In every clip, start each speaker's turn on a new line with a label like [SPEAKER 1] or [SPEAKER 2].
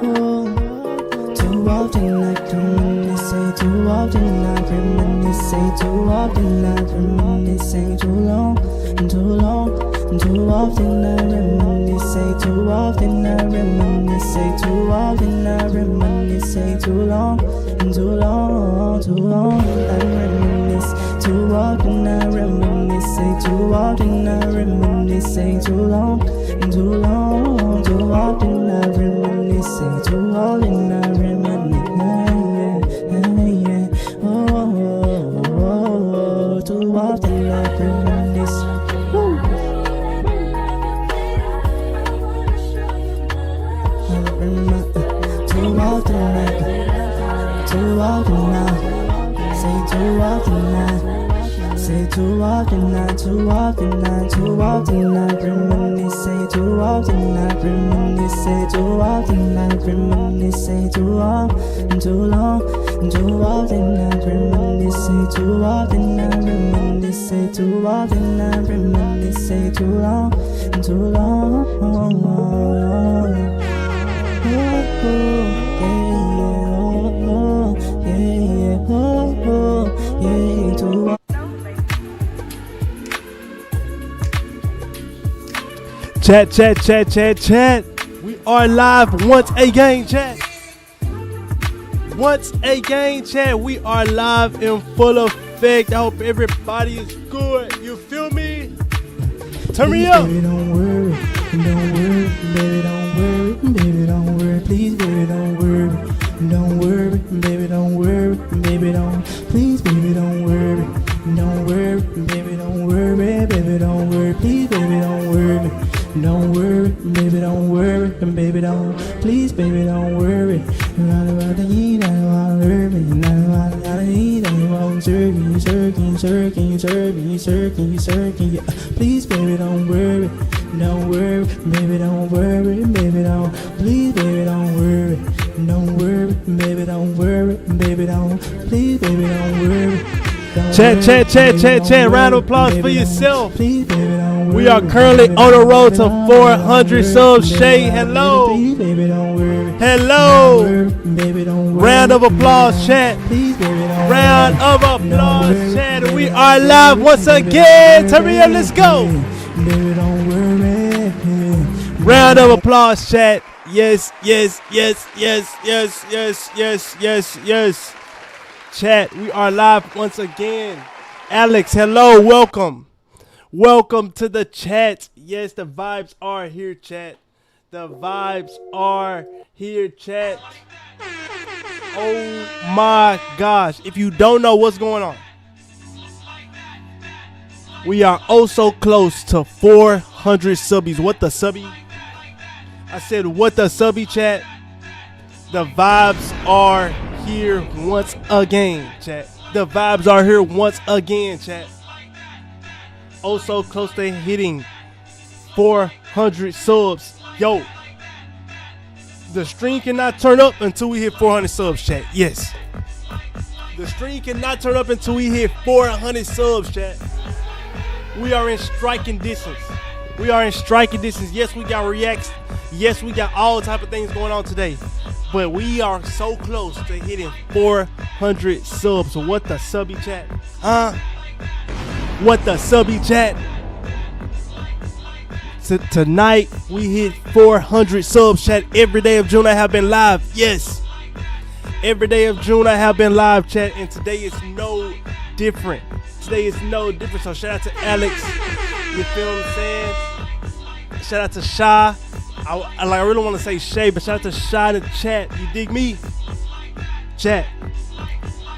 [SPEAKER 1] Too often I reminisce, too often I reminisce, too often I reminisce, too long, too long, too often I reminisce, too often I reminisce, too often I reminisce, too long, too long, too long I reminisce, too often I reminisce, too often I reminisce, too long, too long, too often I reminisce, too often I reminisce. Too often I reminisce. Too often I, too often I, say too often I, say too often I, too often I, too often I reminisce, say too often I reminisce, say too often I reminisce, say too long, too long, too often I reminisce, say too often I reminisce, say too often I reminisce, say too long, too long.
[SPEAKER 2] Chat. We are live once again, chat. Once again, chat. We are live in full effect. I hope everybody is good. You feel me? Turn me up.
[SPEAKER 1] Baby, don't worry, baby, don't worry, baby, don't worry, please, baby, don't worry, baby, don't worry, baby, don't, please, baby, don't worry, baby, don't worry, baby, don't worry, please, baby, don't worry, baby, don't worry, baby, don't, please, baby, don't worry, not about the heat, I don't want to hurt me, not about the heat, I want circling, please, baby, don't worry, baby, don't worry, baby, don't, please, baby, don't worry, baby, don't worry, baby, don't, please, baby, don't worry.
[SPEAKER 2] Chat. Round of applause for yourself. We are currently on the road to 400 subs. Shay, hello. Hello. Round of applause, chat. Round of applause, chat. We are live once again. Turn me up, let's go. Round of applause, chat. Yes. Chat, we are live once again. Alex, hello, welcome. Welcome to the chat. Yes, the vibes are here, chat. The vibes are here, chat. Oh my gosh. If you don't know what's going on, we are oh so close to 400 subbies. What the subby? I said, what the subby, chat? The vibes are here once again, chat. The vibes are here once again, chat. Oh, so close to hitting 400 subs. Yo, the stream cannot turn up until we hit 400 subs, chat. Yes, the stream cannot turn up until we hit 400 subs, chat. We are in striking distance. Yes, we got reacts. Yes, we got all type of things going on today. But we are so close to hitting 400 subs. So what the subby, chat? What the subby, chat? Tonight we hit 400 subs, chat. Every day of June I have been live. Yes. Every day of June I have been live, chat. And today is no different. So shout out to Alex. You feel what I'm saying? Shout out to Sha. I really want to say Shay, but shout out to Shy in the chat. You dig me? Chat.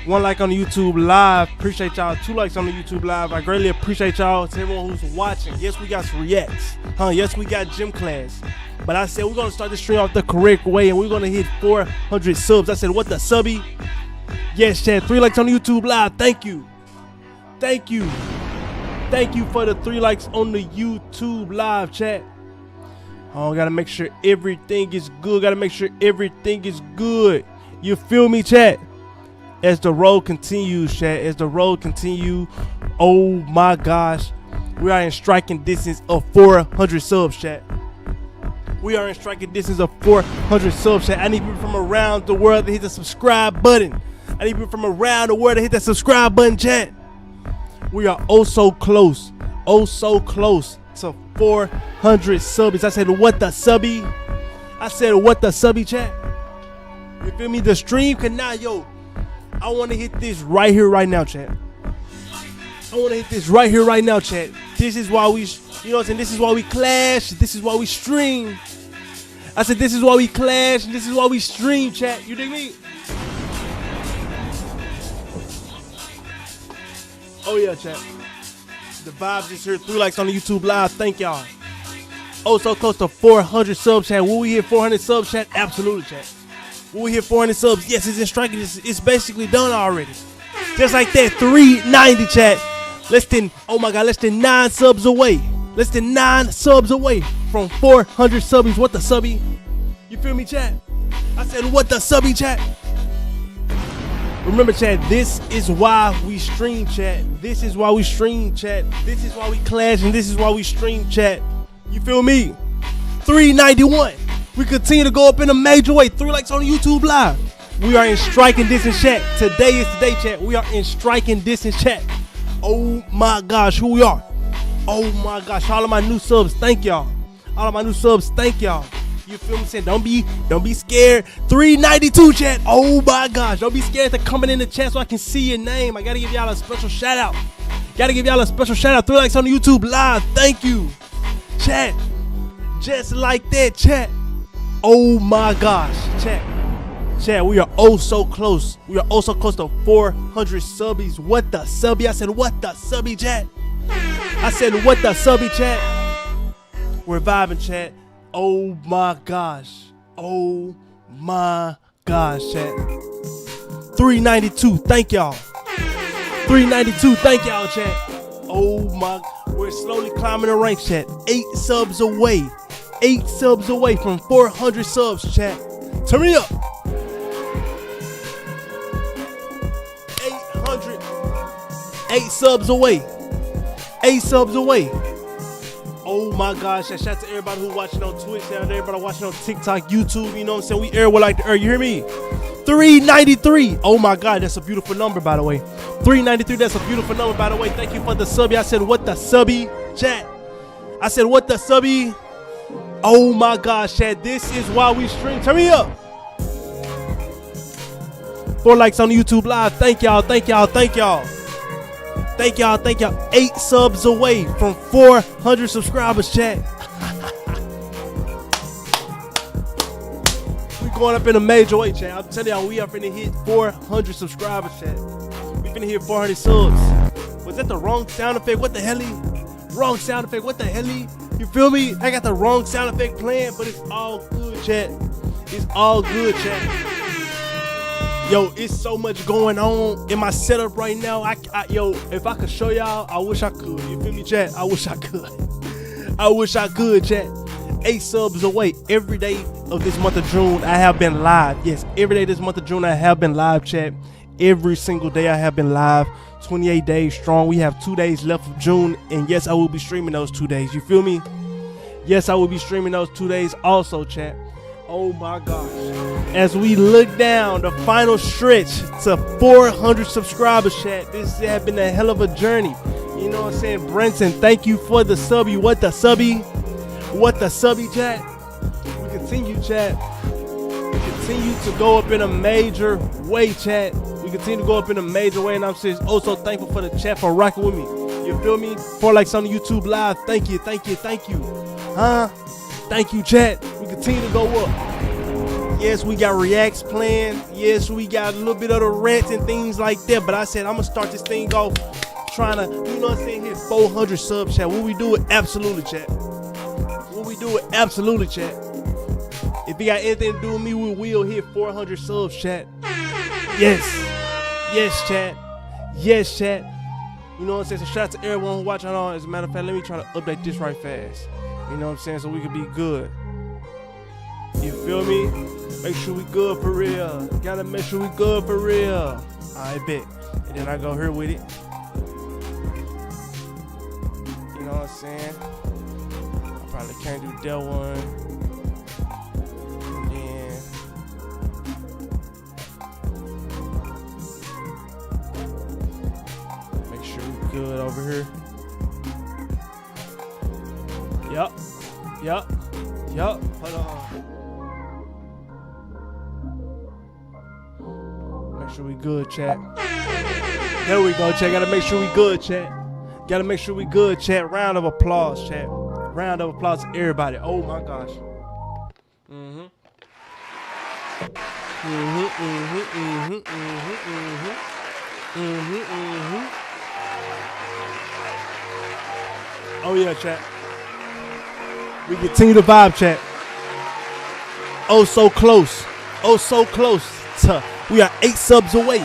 [SPEAKER 2] 1 like on the YouTube live. Appreciate y'all. 2 likes on the YouTube live. I greatly appreciate y'all. To everyone who's watching. Yes, we got some reacts. Yes, we got gym class. But I said we're going to start this stream off the correct way, and we're going to hit 400 subs. I said, what the subby? Yes, chat. 3 likes on the YouTube live. Thank you. Thank you for the 3 likes on the YouTube live, chat. Oh, gotta make sure everything is good. You feel me, chat? As the road continues, chat. Oh my gosh. We are in striking distance of 400 subs, chat. We are in striking distance of 400 subs, chat. I need people from around the world to hit the subscribe button. I need people from around the world to hit that subscribe button, chat. We are oh so close to 400 subbies. I said, what the subby? I said, what the subby, chat? You feel me? The stream cannot, yo. I want to hit this right here, right now, chat. I want to hit this right here, right now, chat. This is why we, you know what I'm saying? This is why we clash. This is why we stream. I said, this is why we clash. And this is why we stream, chat. You dig me? Oh, yeah, chat. The vibes is here. 3 likes on the YouTube live. Thank y'all. Oh, so close to 400 subs, chat. Will we hit 400 subs, chat? Absolutely, chat. Will we hit 400 subs? Yes, it's in striking. It's basically done already. Just like that, 390, chat. Less than, oh my God, less than 9 subs away. Less than 9 subs away from 400 subbies. What the subby? You feel me, chat? I said, what the subby, chat? Remember, chat, this is why we stream, chat. This is why we stream, chat. This is why we clash, and this is why we stream, chat. You feel me? 391. We continue to go up in a major way. 3 likes on YouTube live. We are in striking distance, chat. Today is the day, chat. We are in striking distance, chat. Oh my gosh, who we are. Oh my gosh, all of my new subs, thank y'all. All of my new subs, thank y'all. You feel me? Saying, don't be scared. 392, chat. Oh my gosh, don't be scared to coming in the chat so I can see your name. I gotta give y'all a special shout out. Gotta give y'all a special shout out. 3 likes on the YouTube live. Thank you, chat. Just like that, chat. Oh my gosh, chat. Chat, we are oh so close. We are oh so close to 400 subbies. What the subby? I said, what the subby, chat? I said, what the subby, chat? We're vibing, chat. Oh my gosh. Oh my gosh, chat. 392, thank y'all. 392, thank y'all, chat. Oh my, we're slowly climbing the ranks, chat. 8 subs away. 8 subs away from 400 subs, chat. Turn me up. 800. 8 subs away. 8 subs away. Oh my gosh. Shout out to everybody who's watching on Twitch. Shout out to everybody watching on TikTok, YouTube. You know what I'm saying? We air like the air. You hear me? 393. Oh my God. That's a beautiful number, by the way. 393. That's a beautiful number, by the way. Thank you for the subby. I said, what the subby, chat? I said, what the subby? Oh my gosh, chat. This is why we stream. Turn me up. 4 likes on the YouTube live. Thank y'all. Thank y'all. Thank y'all. Thank y'all. Thank y'all. 8 subs away from 400 subscribers, chat. We going up in a major way, chat. I'm telling y'all, we are finna hit 400 subscribers, chat. We finna hit 400 subs. Was that the wrong sound effect? What the hell? Wrong sound effect. What the hell? You feel me? I got the wrong sound effect playing, but it's all good, chat. It's all good, chat. Yo, it's so much going on in my setup right now. Yo, if I could show y'all, I wish I could. You feel me, chat? I wish I could. I wish I could, chat. 8 subs away. Every day of this month of June, I have been live. Yes, every day this month of June, I have been live, chat. Every single day I have been live. 28 days strong. We have 2 days left of June, and yes, I will be streaming those 2 days. You feel me? Yes, I will be streaming those 2 days also, chat. Oh my gosh. As we look down the final stretch to 400 subscribers, chat. This has been a hell of a journey. You know what I'm saying? Brenton, thank you for the subby. What the subby? What the subby, chat? We continue, chat. We continue to go up in a major way, chat. We continue to go up in a major way, and I'm just also thankful for the chat for rocking with me. You feel me? 4 likes on the YouTube live. Thank you, thank you, thank you. Huh? Thank you, chat. We continue to go up. Yes, we got reacts planned. Yes, we got a little bit of the rants and things like that. But I said I'm gonna start this thing off trying to, you know what I'm saying, hit 400 subs, chat. Will we do it? Absolutely, chat. Will we do it? Absolutely, chat. If you got anything to do with me, we will hit 400 subs, chat. Yes. Yes, chat. Yes, chat. You know what I'm saying? So shout out to everyone who's watching on. As a matter of fact, let me try to update this right fast. You know what I'm saying? So we can be good. You feel me? Make sure we good for real. Gotta make sure we good for real. I bet. And then I go here with it. You know what I'm saying? I probably can't do that one. over here. Yup. Hold on. Make sure we good, chat. There we go, chat. Gotta make sure we good, chat. Gotta make sure we good, chat. Round of applause, chat. Round of applause to everybody. Oh my gosh. Oh yeah, chat. We continue to vibe, chat. Oh so close. Oh so close to. We are 8 subs away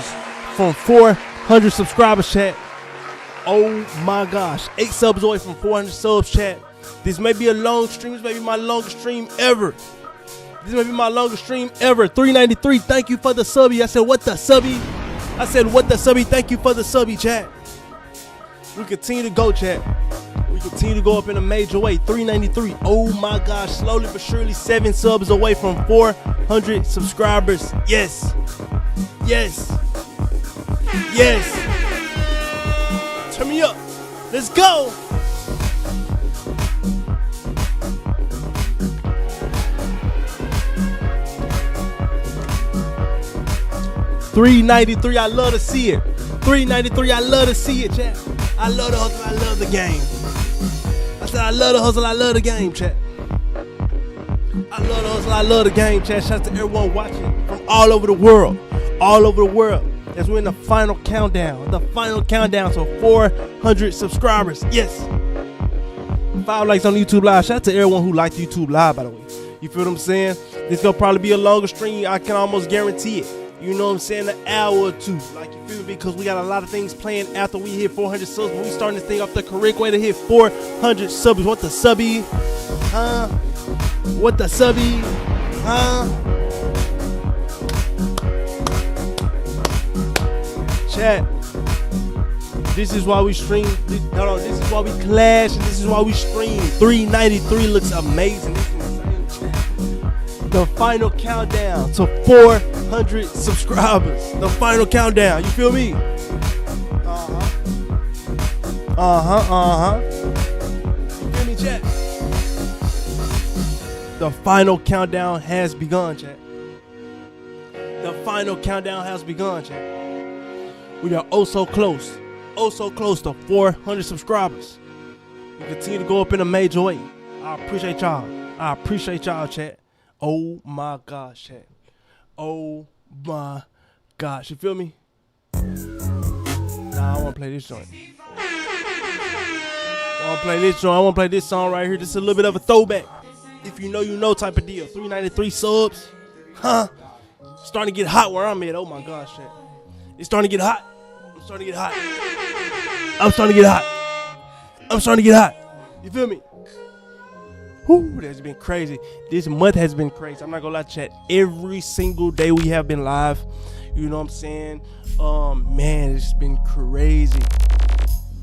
[SPEAKER 2] from 400 subscribers, chat. Oh my gosh. 8 subs away from 400 subs, chat. This may be a long stream. This may be my longest stream ever. 393. Thank you for the subby. I said, what the subby? Thank you for the subby, chat. We continue to go, chat. We continue to go up in a major way. 393. Oh my gosh. Slowly but surely 7 subs away from 400 subscribers. Yes. Turn me up. Let's go. $393, I love to see it. $393, I love to see it, chat. I love the hustle, I love the game. I said I love the hustle, I love the game, chat. I love the hustle, I love the game, chat. Shout out to everyone watching from all over the world. As we're in the final countdown. To 400 subscribers. Yes. 5 likes on YouTube Live. Shout out to everyone who liked YouTube Live, by the way. You feel what I'm saying? This gonna probably be a longer stream. I can almost guarantee it. You know what I'm saying? An hour or two. Like, you feel me? Because we got a lot of things planned after we hit 400 subs. But we starting this thing off the correct way to hit 400 subs. What the subby? Huh? What the subby? Huh? Chat. This is why we stream. This is why we clash. And this is why we stream. 393 looks amazing. This is insane, chat. The final countdown to 400 subscribers. The final countdown. You feel me? You feel me, chat? The final countdown has begun, chat. The final countdown has begun, chat. We are oh so close to 400 subscribers. We continue to go up in a major way. I appreciate y'all, chat. Oh my gosh, chat. Oh my gosh. You feel me? Nah, I want to play this joint. I want to play this song right here. This is a little bit of a throwback. If you know, you know type of deal. 393 subs. Huh? Starting to get hot where I'm at. Oh my gosh, chat. It's starting to get hot. I'm starting to get hot. You feel me? Whew, that's been crazy. This month has been crazy. I'm not gonna lie, chat. Every single day we have been live. You know what I'm saying? Man, it's been crazy.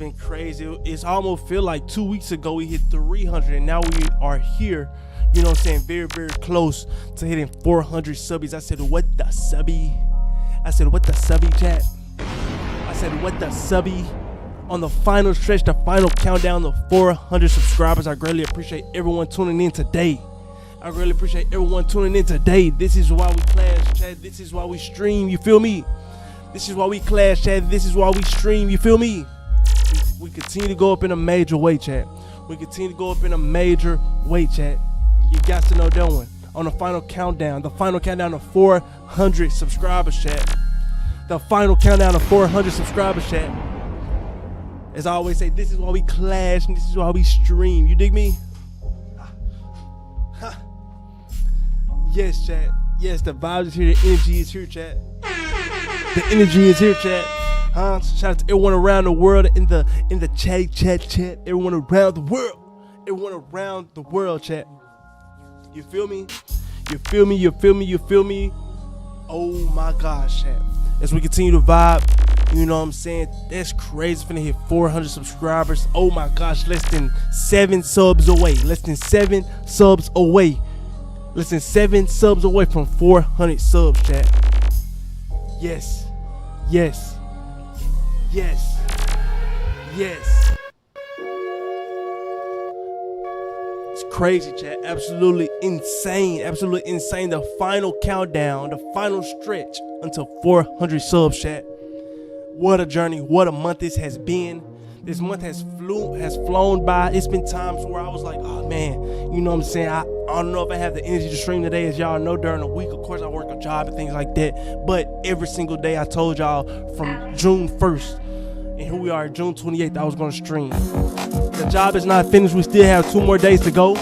[SPEAKER 2] It's almost feel like 2 weeks ago we hit 300 and now we are here. You know what I'm saying? Very, very close to hitting 400 subbies. I said, what the subby? Chat. I said, what the subby? On the final stretch, the final countdown to 400 subscribers. I greatly appreciate everyone tuning in today. This is why we clash, chat. This is why we stream. You feel me? This is why we clash, chat. This is why we stream. You feel me? We continue to go up in a major way, chat. You got to know that one. On the final countdown to 400 subscribers, chat. The final countdown to 400 subscribers, chat. As I always say, this is why we clash and this is why we stream. You dig me? Yes, chat. Yes, the vibe is here. The energy is here, chat. Huh? Shout out to everyone around the world in the chat. Everyone around the world, chat. You feel me? Oh my gosh, chat. As we continue to vibe, you know what I'm saying? That's crazy. Finna hit 400 subscribers. Oh my gosh, less than 7 subs away. Less than 7 subs away from 400 subs, chat. Yes. Yes. It's crazy, chat. Absolutely insane. Absolutely insane. The final countdown, the final stretch until 400 subs, chat. What a journey. What a month this has been. This month has flown by. It's been times where I was like, oh man, you know what I'm saying? I don't know if I have the energy to stream today. As y'all know, during the week, of course, I work a job and things like that. But every single day, I told y'all from June 1st, and here we are, June 28th, I was going to stream. The job is not finished. We still have 2 more days to go.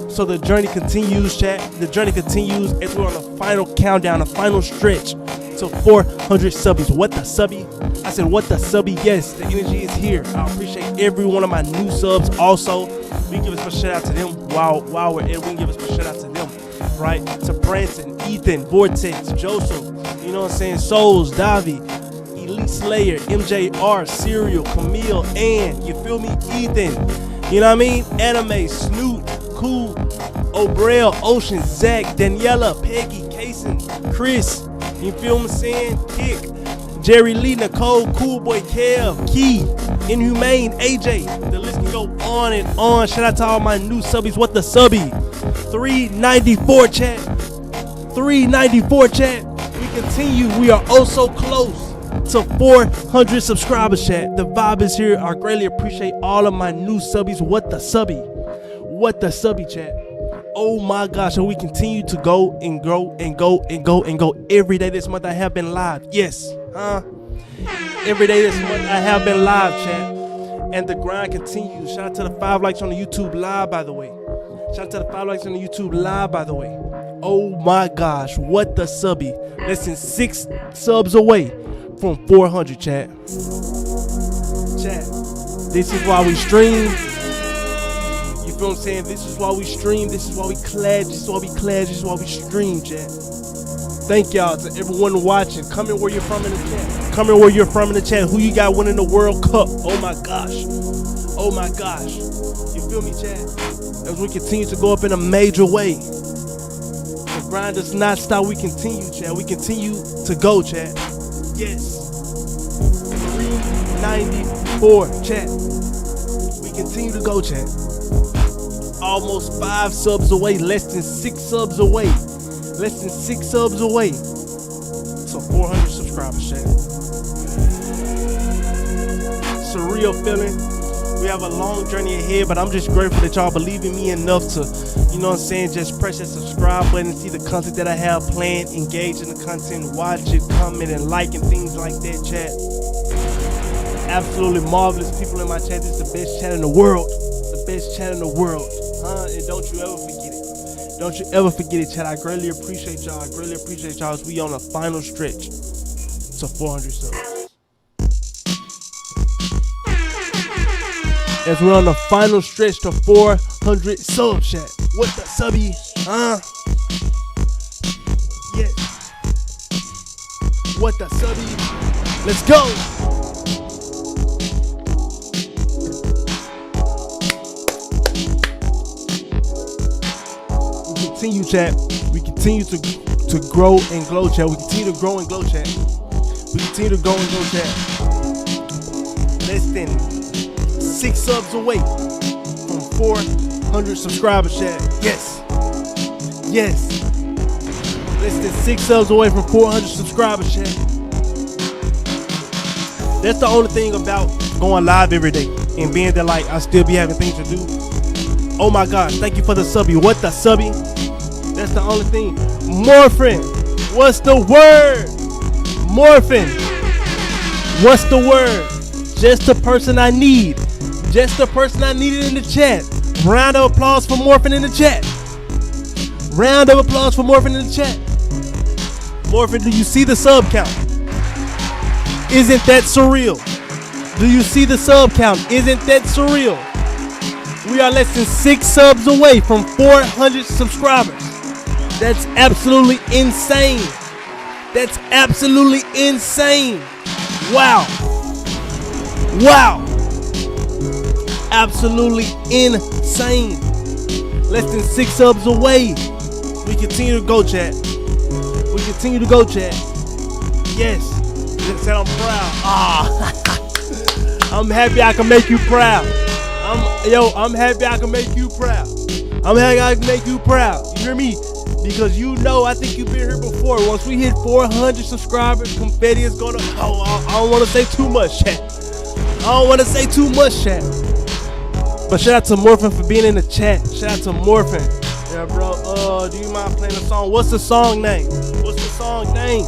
[SPEAKER 2] So the journey continues, chat. The journey continues as we're on the final countdown, the final stretch to 400 subbies. What the subby? I said, what the subby? Yes, the energy is here. I appreciate every one of my new subs. Also, we can give a special shout out to them while we're in. We can give a special shout out to them, right? To Branson, Ethan, Vortex, Joseph, you know what I'm saying? Souls, Davi, Elite Slayer, MJR, Serial, Camille, and you feel me? Ethan, you know what I mean? Anime, Snoot, Cool, O'Brell, Ocean, Zach, Daniela, Peggy, Kason, Chris, you feel me saying? Kick, Jerry Lee, Nicole, Cool Boy, Kev, Key, Inhumane, AJ. The list can go on and on. Shout out to all my new subbies. What the subby? 394 chat. 394 chat. We continue. We are oh so close to 400 subscribers, chat. The vibe is here. I greatly appreciate all of my new subbies. What the subby? What the subby, chat? Oh my gosh, and we continue to go and grow and go and go and go. Every day this month I have been live. Yes, every day this month I have been live, chat. And the grind continues. Shout out to the 5 likes on the YouTube live, by the way. Shout out to the 5 likes on the YouTube live, by the way. Oh my gosh, what the subby. Less than 6 subs away from 400, chat. Chat, this is why we stream. You feel what I'm saying? This is why we stream. This is why we clad. This is why we clad. This is why we stream, chat. Thank y'all to everyone watching. Comment where you're from in the chat. Comment where you're from in the chat. Who you got winning the World Cup? Oh my gosh. Oh my gosh. You feel me, chat? As we continue to go up in a major way. The grind does not stop. We continue, chat. We continue to go, chat. Yes. 394, chat. We continue to go, chat. Almost 5 subs away, less than 6 subs away. Less than 6 subs away. So 400 subscribers, chat. Surreal feeling. We have a long journey ahead, but I'm just grateful that y'all believe in me enough to, you know what I'm saying, just press that subscribe button, see the content that I have planned, engage in the content, watch it, comment, and like, and things like that, chat. Absolutely marvelous people in my chat. This is the best chat in the world. The best chat in the world. And don't you ever forget it. Don't you ever forget it, chat. I greatly appreciate y'all. I greatly appreciate y'all as we on the final stretch to 400 subs. As we're on the final stretch to 400 subs, chat. What the subby? Yes. What the subby? Let's go. Continue, chat. We continue to grow and glow, chat. We continue to grow and glow, chat. We continue to grow and glow, chat. Less than 6 subs away from 400 subscribers, chat. Yes. Yes. Less than 6 subs away from 400 subscribers, chat. That's the only thing about going live every day and being that, like, I still be having things to do. Oh my gosh, thank you for the subby. What the subby? That's the only thing. Morphin, what's the word? Morphin, what's the word? Just the person I need. Just the person I needed in the chat. Round of applause for Morphin in the chat. Round of applause for Morphin in the chat. Morphin, do you see the sub count? Isn't that surreal? Do you see the sub count? Isn't that surreal? We are less than 6 subs away from 400 subscribers. That's absolutely insane. That's absolutely insane. Wow. Wow. Absolutely insane. Less than 6 subs away. We continue to go, chat. We continue to go, chat. Yes. Said I'm proud. I'm happy I can make you proud. I'm happy I can make you proud. I'm happy I can make you proud. You hear me? Because you know, I think you've been here before. Once we hit 400 subscribers, confetti is gonna. Oh, I don't want to say too much, chat. I don't want to say too much, chat. But shout out to Morphin for being in the chat. Shout out to Morphin. Yeah, bro. Do you mind playing a song? What's the song name? What's the song name?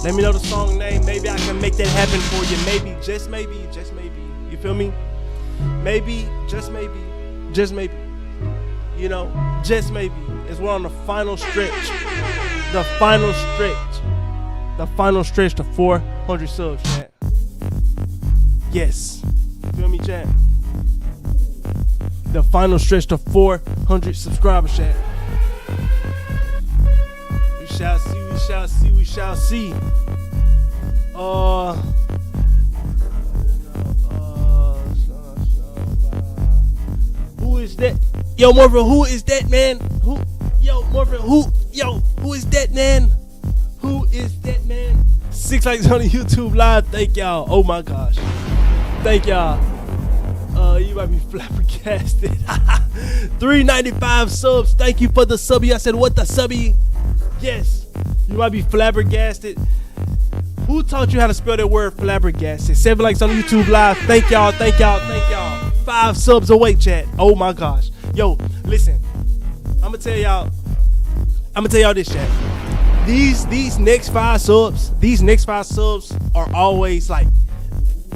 [SPEAKER 2] Let me know the song name. Maybe I can make that happen for you. Maybe, just maybe, just maybe. You feel me? Maybe, just maybe, just maybe. You know, just maybe. As we're on the final stretch. The final stretch. The final stretch to 400 subs, chat. Yes. You feel me, chat? The final stretch to 400 subscribers, chat. We shall see, we shall see, we shall see. Who is that? Yo, Morphin, who is that, man? Morphin, who is that, man? Who is that, man? 6 likes on the YouTube live. Thank y'all. Oh my gosh. Thank y'all. You might be flabbergasted. 395 subs. Thank you for the subby. I said, what the subby? Yes. You might be flabbergasted. Who taught you how to spell that word flabbergasted? 7 likes on the YouTube live. Thank y'all. Thank y'all. Thank y'all. 5 subs away, chat. Oh my gosh. Yo, listen. I'm gonna tell y'all this, chat. These next 5 subs are always like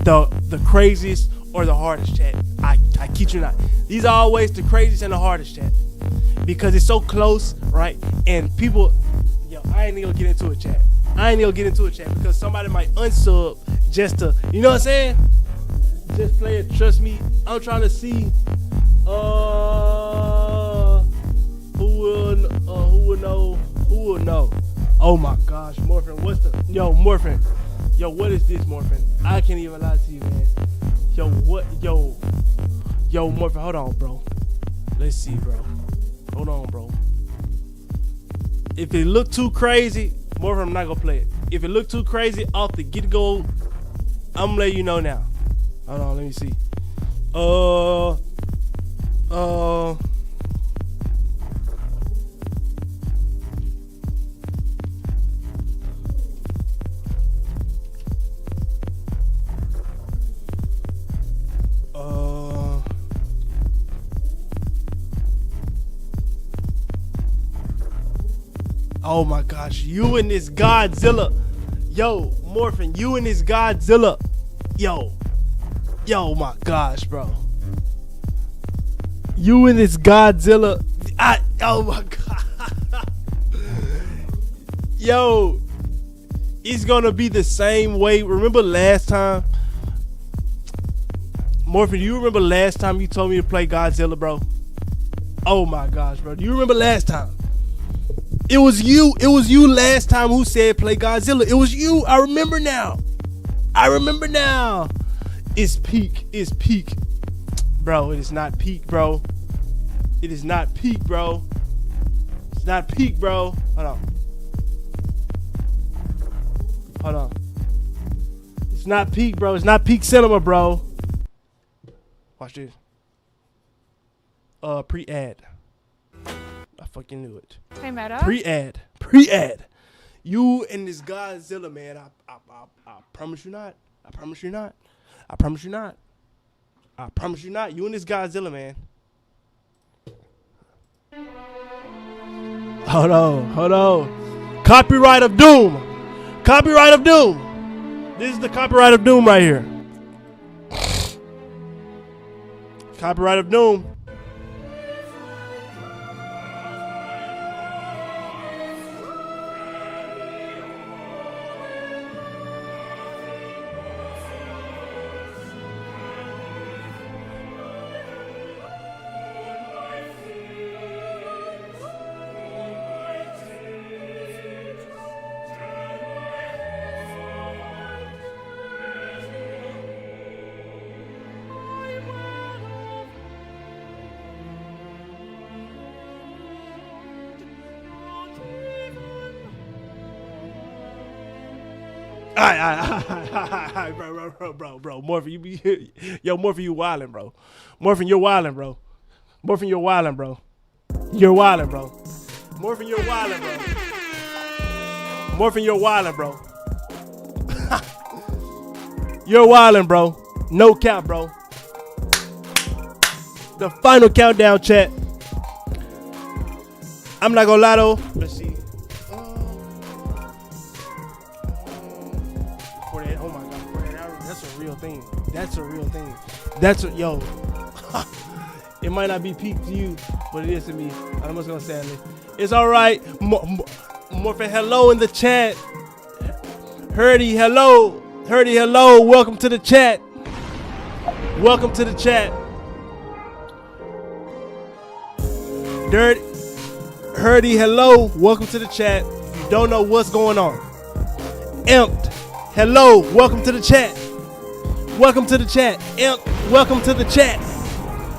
[SPEAKER 2] the craziest or the hardest, chat. I kid you not. These are always the craziest and the hardest, chat. Because it's so close, right? And people, I ain't even gonna get into it, chat. Because somebody might unsub just to, you know what I'm saying? Just play it. Trust me. I'm trying to see who will know. Oh my gosh, Morphin, Morphin. Yo, what is this, Morphin? I can't even lie to you, man. Yo, what? Yo, Morphin, hold on, bro. Let's see, bro. Hold on, bro. If it look too crazy, Morphin, I'm not gonna play it. If it look too crazy off the get-go, I'm gonna let you know now. Hold on, let me see. Oh my gosh, you and this Godzilla. Yo, Morphin, you and this Godzilla. Yo, my gosh, bro. You and this Godzilla. Oh my god. Yo, it's gonna be the same way. Remember last time? Morphin, do you remember last time you told me to play Godzilla, bro? Oh my gosh, bro. Do you remember last time? It was you last time who said play Godzilla. It was you. I remember now. It's peak. Bro, it is not peak, bro. It's not peak, bro. Hold on. It's not peak, bro. It's not peak cinema, bro. Watch this. Pre-ad. I fucking knew it.
[SPEAKER 3] Hey, Meta.
[SPEAKER 2] Pre-ad. You and this Godzilla, man. I promise you not. I promise you not. You and this Godzilla, man. Hold on. Copyright of Doom. This is the copyright of Doom right here. Copyright of Doom. Alright, bro. Morphin, you be yo, Morphin, you wildin', bro. Morphin, you're wildin', bro. Morphin, you're wildin', bro. You're wildin', bro. Morphin, you're wildin', bro. Morphin, you're wildin', bro. You're wildin', bro. No cap, bro. The final countdown, chat. I'm not gonna lie though. Let's see. Oh my God, that's a real thing. That's a real thing. Yo. It might not be peak to you, but it is to me. I'm just gonna say it. It's all right. Morphin, hello in the chat. Herdy, hello. Herdy, hello. Welcome to the chat. Welcome to the chat. Dirt, Herdy, hello. Welcome to the chat. You don't know what's going on. Emped, hello. Welcome to the chat. Welcome to the chat. Imp, welcome to the chat.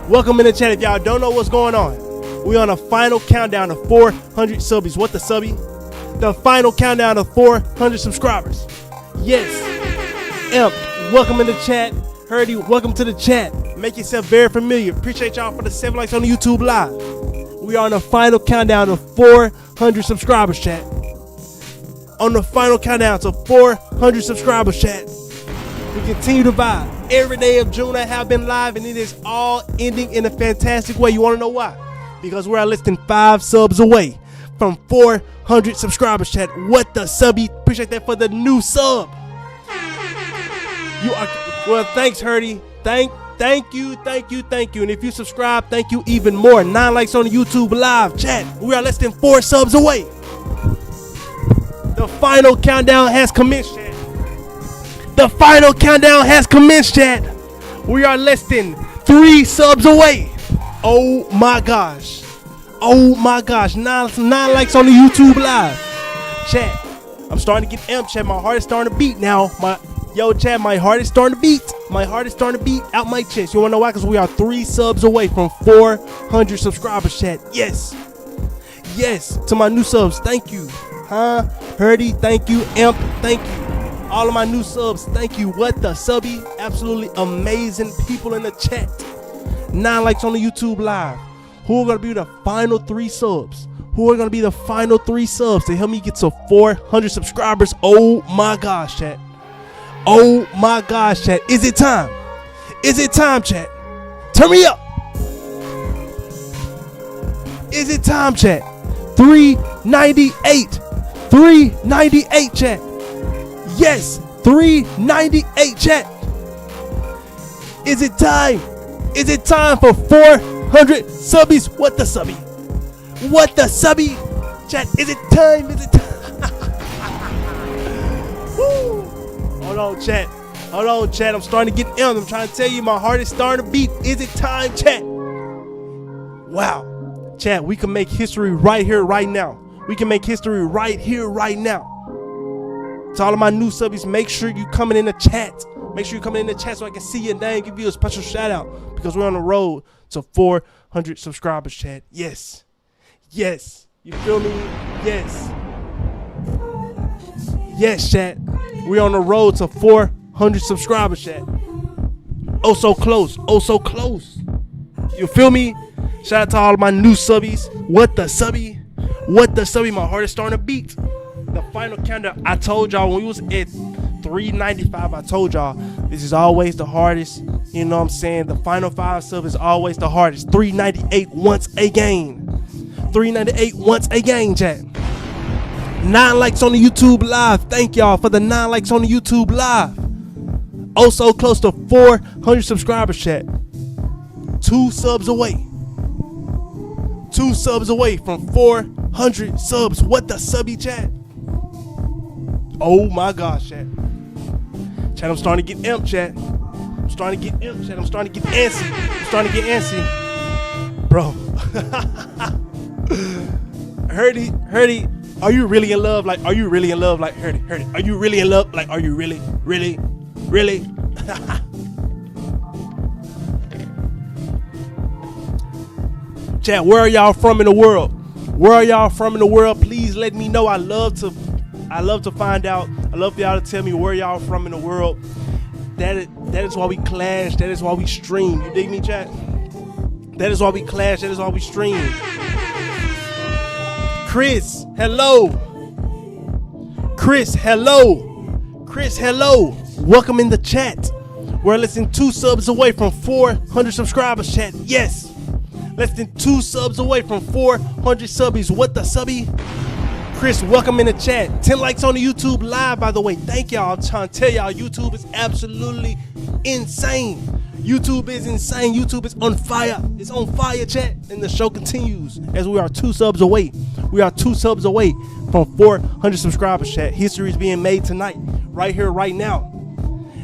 [SPEAKER 2] Welcome in the chat. If y'all don't know what's going on, we on a final countdown of 400 subbies. What the subby? The final countdown of 400 subscribers. Yes. Imp, welcome in the chat. Herdy, welcome to the chat. Make yourself very familiar. Appreciate y'all for the 7 likes on the YouTube live. We are on the final countdown of 400 subscribers, chat. On the final countdown to 400 subscribers, chat. We continue to vibe. Every day of June I have been live, and it is all ending in a fantastic way. You want to know why? Because we're less than 5 subs away from 400 subscribers, chat. What the subby? Appreciate that for the new sub. You are well. Thanks, Herdy. Thank you. And if you subscribe, thank you even more. 9 likes on the YouTube live, chat. We are less than 4 subs away. The final countdown has commenced, chat. The final countdown has commenced, chat. We are less than 3 subs away. Oh my gosh. Oh my gosh. 9 likes on the YouTube live. Chat, I'm starting to get amped, chat. My heart is starting to beat now. Chat, my heart is starting to beat. My heart is starting to beat out my chest. You wanna know why? Because we are 3 subs away from 400 subscribers, chat. Yes. Yes. To my new subs, thank you. Herdy, thank you. Imp, thank you. All of my new subs, thank you. What the subby? Absolutely amazing people in the chat. 9 likes on the YouTube live. Who are gonna be the final 3 subs? Who are gonna be the final 3 subs to help me get to 400 subscribers? Oh my gosh, chat. Oh my gosh, chat. Is it time? Is it time, chat? Turn me up. Is it time, chat? 398. 398, chat. Yes, 398, chat. Is it time? Is it time for 400 subbies? What the subby? What the subby? Chat, is it time? Is it time? Woo. Hold on, chat. Hold on, chat. I'm starting to get ill. I'm trying to tell you, my heart is starting to beat. Is it time, chat? Wow. Chat, we can make history right here, right now. We can make history right here, right now. To all of my new subbies, make sure you coming in the chat. Make sure you coming in the chat so I can see your name, give you a special shout out, because we're on the road to 400 subscribers, chat. Yes. Yes. You feel me? Yes. Yes, chat. We're on the road to 400 subscribers, chat. Oh, so close. Oh, so close. You feel me? Shout out to all of my new subbies. What the subby? What the subby? My heart is starting to beat. The final countdown. I told y'all when we was at 395, I told y'all this is always the hardest. You know what I'm saying? The final 5 sub is always the hardest. 398 once again. 398 once again, chat. 9 likes on the YouTube live. Thank y'all for the 9 likes on the YouTube live. Oh, so close to 400 subscribers, chat. 2 subs away. 2 subs away from 400 subs. What the subby, chat? Oh my gosh, chat. Chat, I'm starting to get imp, chat. I'm starting to get imp, chat. I'm starting to get antsy. I'm starting to get antsy. Bro. Herdy, are you really in love? Like, are you really in love? Like, Herdy, are you really in love? Like, are you really? Chat, where are y'all from in the world? Where are y'all from in the world? Please let me know. I love to find out. I I love for y'all to tell me where y'all from in the world. That is why we clash. That is why we stream. You dig me, chat? That is why we clash. That is why we stream. Chris, hello. Chris, hello. Chris, hello. Welcome in the chat. We're less than 2 subs away from 400 subscribers, chat. Yes. Less than 2 subs away from 400 subbies. What the subby? Chris, welcome in the chat. 10 likes on the YouTube live, by the way. Thank y'all. I'm trying to tell y'all, YouTube is absolutely insane. YouTube is insane. YouTube is on fire. It's on fire, chat. And the show continues as we are 2 subs away. We are 2 subs away from 400 subscribers, chat. History is being made tonight, right here, right now.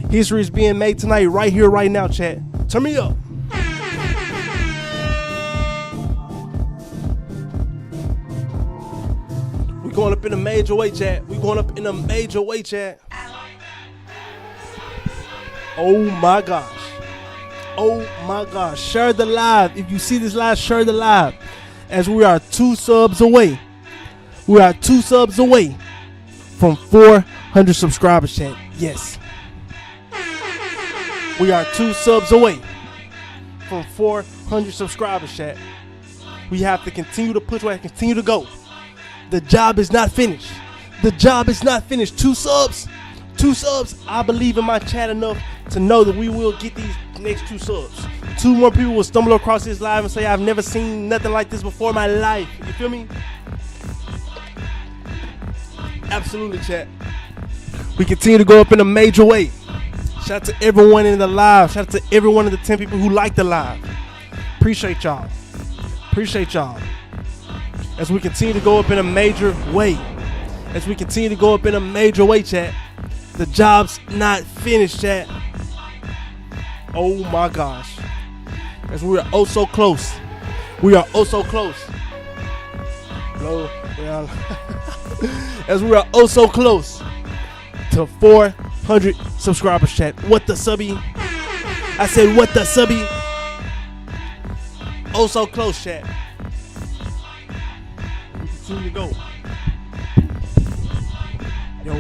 [SPEAKER 2] History is being made tonight, right here, right now, chat. Turn me up. We're going up in a major way, chat. We're going up in a major way, chat. Oh my gosh. Oh my gosh. Share the live. If you see this live, share the live. As we are 2 subs away. We are 2 subs away from 400 subscribers, chat. Yes. We are 2 subs away from 400 subscribers, chat. We have to continue to push, we have to continue to go. The job is not finished. The job is not finished. 2 subs. 2 subs. I believe in my chat enough to know that we will get these next 2 subs. 2 more people will stumble across this live and say, I've never seen nothing like this before in my life. You feel me? Absolutely, chat. We continue to go up in a major way. Shout out to everyone in the live. Shout out to every one of the 10 people who like the live. Appreciate y'all. Appreciate y'all. As we continue to go up in a major way. As we continue to go up in a major way, chat. The job's not finished, chat. Oh my gosh. As we are oh so close. We are oh so close. Hello. As we are oh so close to 400 subscribers, chat. What the subby? I said what the subby? Oh so close, chat. We continue to go. Yo,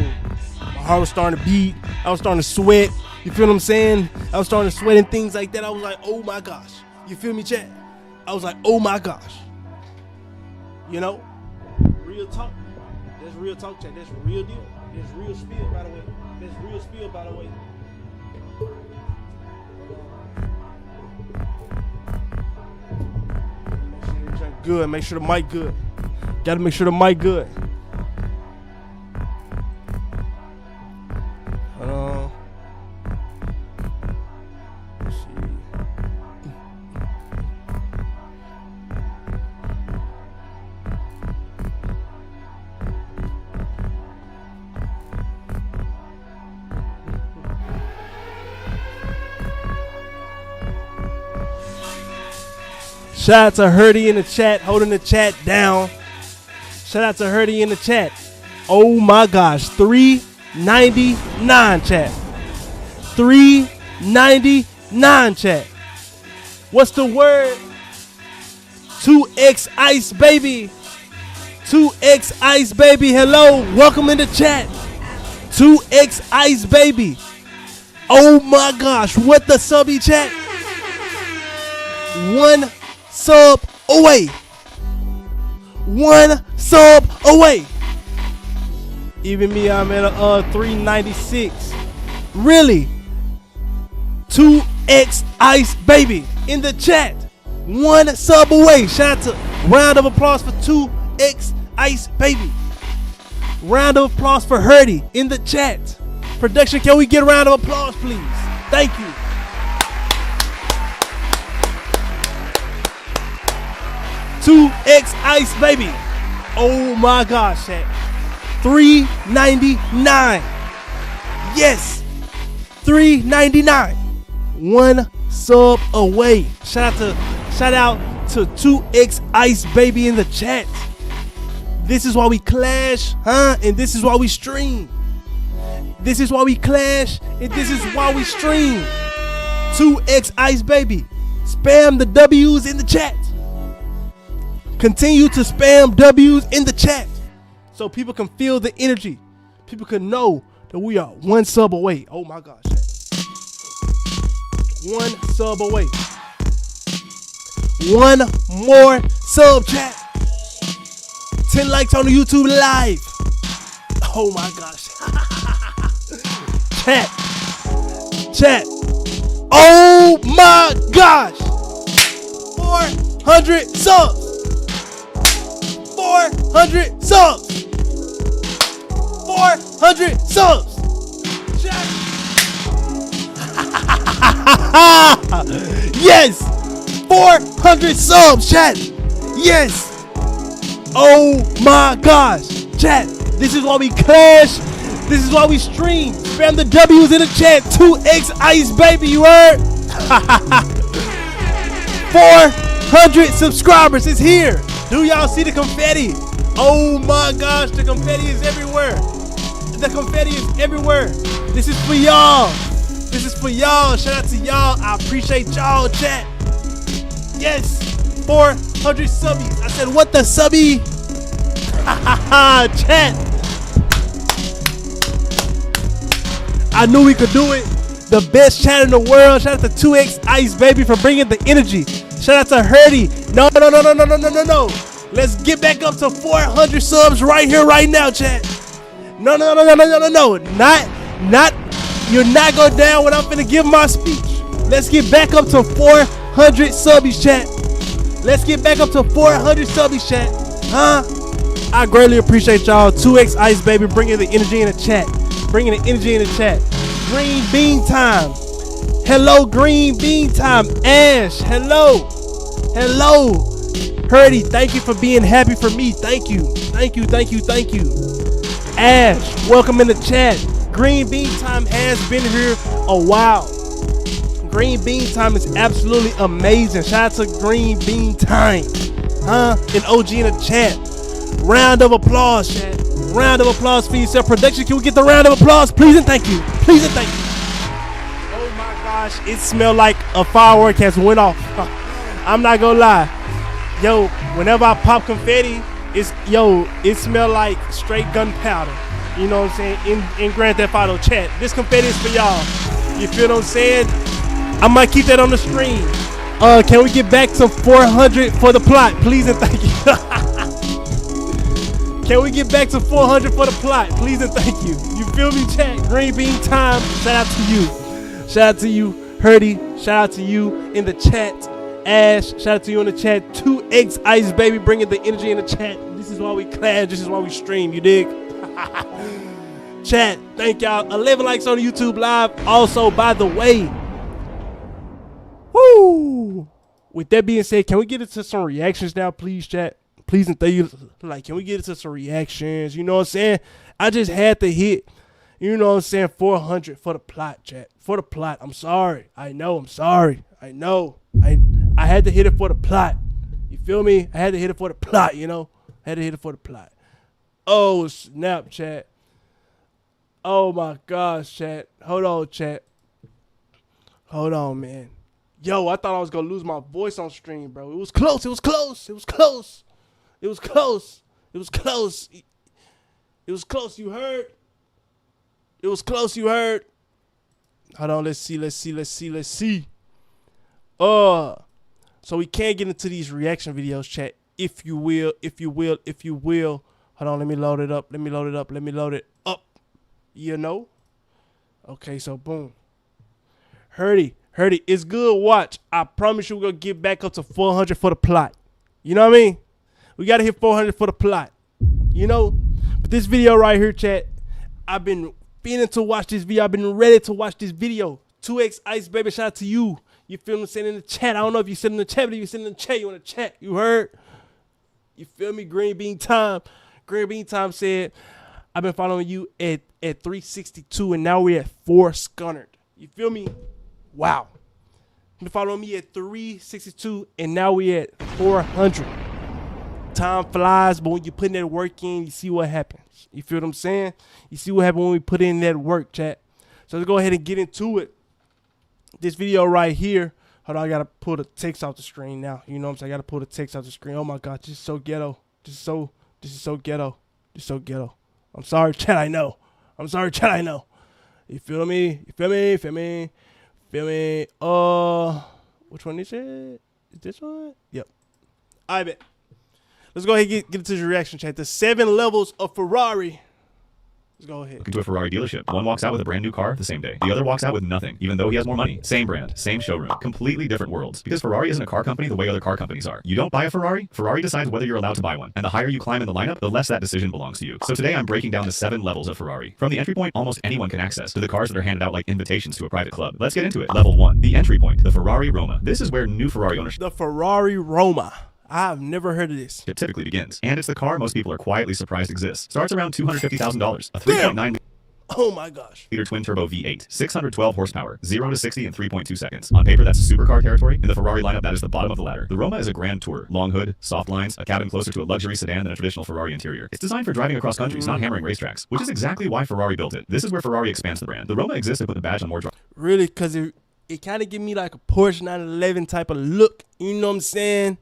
[SPEAKER 2] my heart was starting to beat. I was starting to sweat. You feel what I'm saying? I was starting to sweat and things like that. I was like, oh my gosh. You feel me, chat? I was like, oh my gosh. You know? Real talk. That's real talk, chat. That's real deal. That's real spiel, by the way. That's real spiel, by the way. Make sure good. Make sure the mic good. Gotta make sure the mic good. Let's see. Shout out to Herdy in the chat, holding the chat down. Shout out to Herdy in the chat. Oh my gosh, 399 chat. 399 chat. What's the word? 2X Ice Baby. 2X Ice Baby. Hello, welcome in the chat. 2X Ice Baby. Oh my gosh, what the subby, chat? 1 sub away. 1 sub away. Even me, I'm at a 396. Really? 2X Ice Baby in the chat. 1 sub away. Shout out to round of applause for 2X Ice Baby. Round of applause for Herdy in the chat. Production, can we get a round of applause, please? Thank you. 2X Ice Baby. Oh my gosh, chat. 399. Yes. 399. 1 sub away. Shout out to 2X Ice Baby in the chat. This is why we clash, huh? And this is why we stream. This is why we clash, and this is why we stream. 2X Ice Baby. Spam the W's in the chat. Continue to spam W's in the chat so people can feel the energy. People can know that we are one sub away. Oh my gosh. One sub away. One more sub, chat. 10 likes on the YouTube live. Oh my gosh. Chat. Oh my gosh. 400 subs. 400 subs. 400 subs. Chat. Yes. 400 subs, chat. Yes. Oh my gosh. Chat. This is why we clash. This is why we stream. Spam the W's in the chat. 2x ice, baby. You heard? 400 subscribers is here. Do y'all see the confetti? Oh my gosh. The confetti is everywhere. The confetti is everywhere. This is for y'all. This is for y'all. Shout out to y'all. I appreciate y'all, chat. Yes. 400 subbies. I said, what the subby? Chat. I knew we could do it. The best chat in the world. Shout out to 2x Ice, baby, for bringing the energy. Shout out to Hurdy. No. Let's get back up to 400 subs right here, right now, chat. No. Not. You're not going down when I'm finna give my speech. Let's get back up to 400 subbies, chat. Let's get back up to 400 subbies, chat. Huh? I greatly appreciate y'all. 2x Ice, baby, bringing the energy in the chat. Bringing the energy in the chat. Green bean time. Hello, green bean time. Ash, hello. Hurdy, thank you for being happy for me. Thank you. Ash, welcome in the chat. Green bean time has been here a while. Green bean time is absolutely amazing. Shout out to green bean time. Huh? And OG in the chat. Round of applause, chat. Round of applause for yourself. Production, can we get the round of applause? Please and thank you. Oh my gosh, it smelled like a firework has went off. I'm not gonna lie. Yo, whenever I pop confetti, it smelled like straight gunpowder. You know what I'm saying? In Grand Theft Auto, chat. This confetti is for y'all. You feel what I'm saying? I might keep that on the stream. Can we get back to 400 for the plot? Please and thank you. Can we get back to 400 for the plot? Please and thank you. You feel me, chat? Green bean time. Shout out to you. Shout out to you, Hurdy. Shout out to you in the chat. Ash, shout out to you in the chat. 2x Ice, baby, bringing the energy in the chat. This is why we clash. This is why we stream. You dig? Chat, thank y'all. 11 likes on the YouTube live. Also, by the way, woo! With that being said, can we get into some reactions now, please, chat? Please and thank you. Like, can we get into some reactions? You know what I'm saying? I just had to hit, you know what I'm saying, 400 for the plot, chat. For the plot. I'm sorry. I know. I'm sorry. I know. I had to hit it for the plot. You feel me? I had to hit it for the plot, you know? I had to hit it for the plot. Oh, snap, chat. Oh, my gosh, chat. Hold on, chat. Hold on, man. Yo, I thought I was going to lose my voice on stream, bro. It was close. You heard? It was close, you heard? Hold on, let's see. So we can't get into these reaction videos, chat. If you will. Hold on, let me load it up. You know? Okay, so boom. Hurdy, it's good. Watch. I promise you we're going to get back up to 400 for the plot. You know what I mean? We got to hit 400 for the plot. You know? But this video right here, chat, I've been feeling to watch this video. I've been ready to watch this video. 2x Ice, baby, shout out to you. You feel me? Sitting in the chat. I don't know if you sit in the chat, but if you sit in the chat, you want to chat. You heard? You feel me? Green bean time. Green bean time said, I've been following you at 362, and now we're at 400. You feel me? Wow. You've been following me at 362, and now we're at 400. Time flies, but when you put that work in, you see what happens. You feel what I'm saying? You see what happens when we put in that work, chat. So let's go ahead and get into it. This video right here. Hold on, I gotta pull the text off the screen now. You know what I'm saying? I gotta pull the text off the screen. Oh my god, this is so ghetto. This is so ghetto. I'm sorry, chat. I know. I'm sorry, chat. I know. You feel me? You feel me? Feel me? Feel me? Which one is it? Is this one? Yep. I bet. Let's go ahead and get into the reaction chat. The 7 levels of Ferrari. Let's go ahead.
[SPEAKER 3] Into a Ferrari dealership. One walks out with a brand new car the same day. The other walks out with nothing, even though he has more money. Same brand, same showroom, completely different worlds. Because Ferrari isn't a car company the way other car companies are. You don't buy a Ferrari, Ferrari decides whether you're allowed to buy one. And the higher you climb in the lineup, the less that decision belongs to you. So today I'm breaking down the 7 levels of Ferrari. From the entry point almost anyone can access, to the cars that are handed out like invitations to a private club. Let's get into it. Level 1, the entry point, the Ferrari Roma. This is where new Ferrari ownership.
[SPEAKER 2] The Ferrari Roma. I've never heard of this.
[SPEAKER 3] It typically begins. And it's the car most people are quietly surprised exists. Starts around $250,000. A 3.9
[SPEAKER 2] Oh my gosh.
[SPEAKER 3] liter twin turbo V8, 612 horsepower, 0 to 60 in 3.2 seconds. On paper, that's supercar territory. In the Ferrari lineup, that is the bottom of the ladder. The Roma is a grand tour, long hood, soft lines, a cabin closer to a luxury sedan than a traditional Ferrari interior. It's designed for driving across countries, not hammering racetracks, which is exactly why Ferrari built it. This is where Ferrari expands the brand. The Roma exists to put the badge on more drivers.
[SPEAKER 2] Really, because it kind of give me like a Porsche 911 type of look. You know what I'm saying?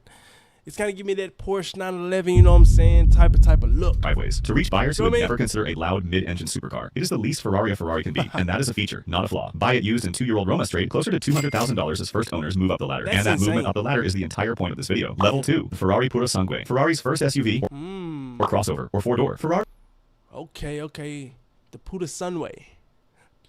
[SPEAKER 2] It's kind of give me that Porsche 911, you know what I'm saying, type of look.
[SPEAKER 3] Driveways. To reach buyers who would never consider a loud mid-engine supercar. It is the least Ferrari a Ferrari can be, and that is a feature, not a flaw. Buy it used, and 2-year-old Roma trade closer to $200,000 as first owners move up the ladder.
[SPEAKER 2] That's
[SPEAKER 3] and that
[SPEAKER 2] insane.
[SPEAKER 3] movement up the ladder is the entire point of this video. Level 2, the Ferrari Pura Sangue. Ferrari's first SUV, or crossover, or 4-door. Ferrari
[SPEAKER 2] Okay. The Puta Sunway.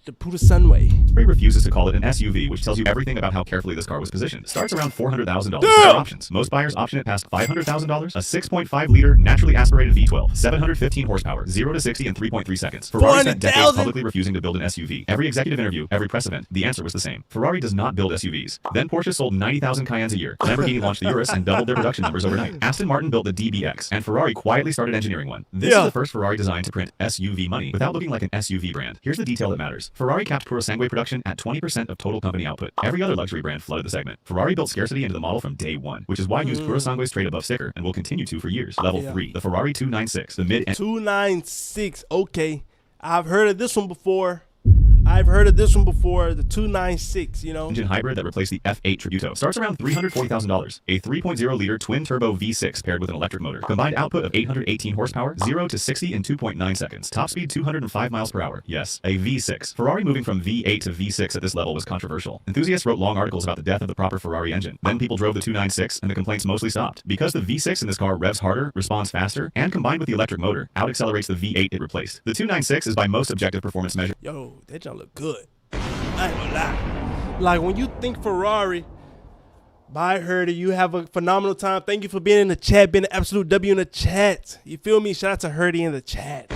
[SPEAKER 2] The Puta Sunway.
[SPEAKER 3] refuses to call it an SUV, which tells you everything about how carefully this car was positioned. Starts around $400,000 for options. Most buyers option it past $500,000. A 6.5-liter naturally aspirated V12, 715 horsepower, 0 to 60 in 3.3 seconds. Ferrari spent decades publicly refusing to build an SUV. Every executive interview, every press event, the answer was the same. Ferrari does not build SUVs. Then Porsche sold 90,000 Cayennes a year. Lamborghini launched the Urus and doubled their production numbers overnight. Aston Martin built the DBX, and Ferrari quietly started engineering one. This is the first Ferrari design to print SUV money without looking like an SUV brand. Here's the detail that matters. Ferrari capped Pura Sangue production at 20% of total company output. Every other luxury brand flooded the segment. Ferrari built scarcity into the model from day one, which is why used Pura Sangue's trade above sticker and will continue to for years. Level 3, the Ferrari 296, the mid-end
[SPEAKER 2] 296. Okay, I've heard of this one before. The 296, you know.
[SPEAKER 3] engine hybrid that replaced the F8 Tributo. Starts around $340,000. A 3.0-liter twin-turbo V6 paired with an electric motor. Combined output of 818 horsepower, 0 to 60 in 2.9 seconds. Top speed 205 miles per hour. Yes, a V6. Ferrari moving from V8 to V6 at this level was controversial. Enthusiasts wrote long articles about the death of the proper Ferrari engine. Then people drove the 296 and the complaints mostly stopped. Because the V6 in this car revs harder, responds faster, and combined with the electric motor, out-accelerates the V8 it replaced. The 296 is by most objective performance measures.
[SPEAKER 2] Yo, that junk look good. I ain't gonna lie. Like when you think Ferrari, by Herdy, you have a phenomenal time. Thank you for being in the chat, being an absolute W in the chat. You feel me? Shout out to Herdy in the chat.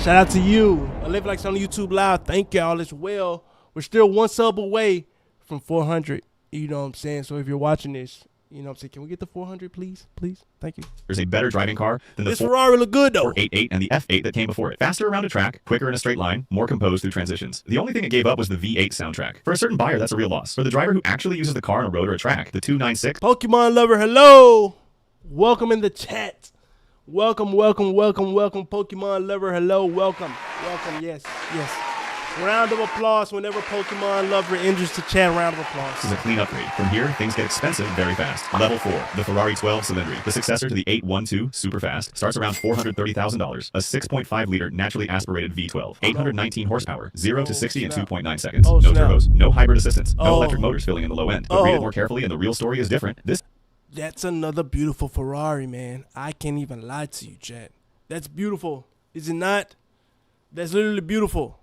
[SPEAKER 2] Shout out to you. I live like on YouTube Live. Thank y'all as well. We're still one sub away from 400. You know what I'm saying? So if you're watching this, you know what I'm saying? Can we get the 400, please? Please? Thank you.
[SPEAKER 3] There's a better driving car than the
[SPEAKER 2] This Ferrari look good, though.
[SPEAKER 3] 488 and the F8 that came before it. Faster around a track, quicker in a straight line, more composed through transitions. The only thing it gave up was the V8 soundtrack. For a certain buyer, that's a real loss. For the driver who actually uses the car on a road or a track, the 296
[SPEAKER 2] Pokemon lover, hello. Welcome in the chat. Welcome, Pokemon lover, hello, welcome, yes. Round of applause whenever Pokemon lover enters the chat. Round of applause.
[SPEAKER 3] is a clean upgrade. From here, things get expensive very fast. Level 4, the Ferrari 12 Cilindri, the successor to the 812 Superfast, starts around $430,000. A 6.5-liter naturally aspirated V12, 819 horsepower, 0 to 60 in 2.9 seconds. No turbos, no hybrid assistance, no electric motors filling in the low end. But read it more carefully, and the real story is different.
[SPEAKER 2] That's another beautiful Ferrari, man. I can't even lie to you, chat. That's beautiful, is it not? That's literally beautiful.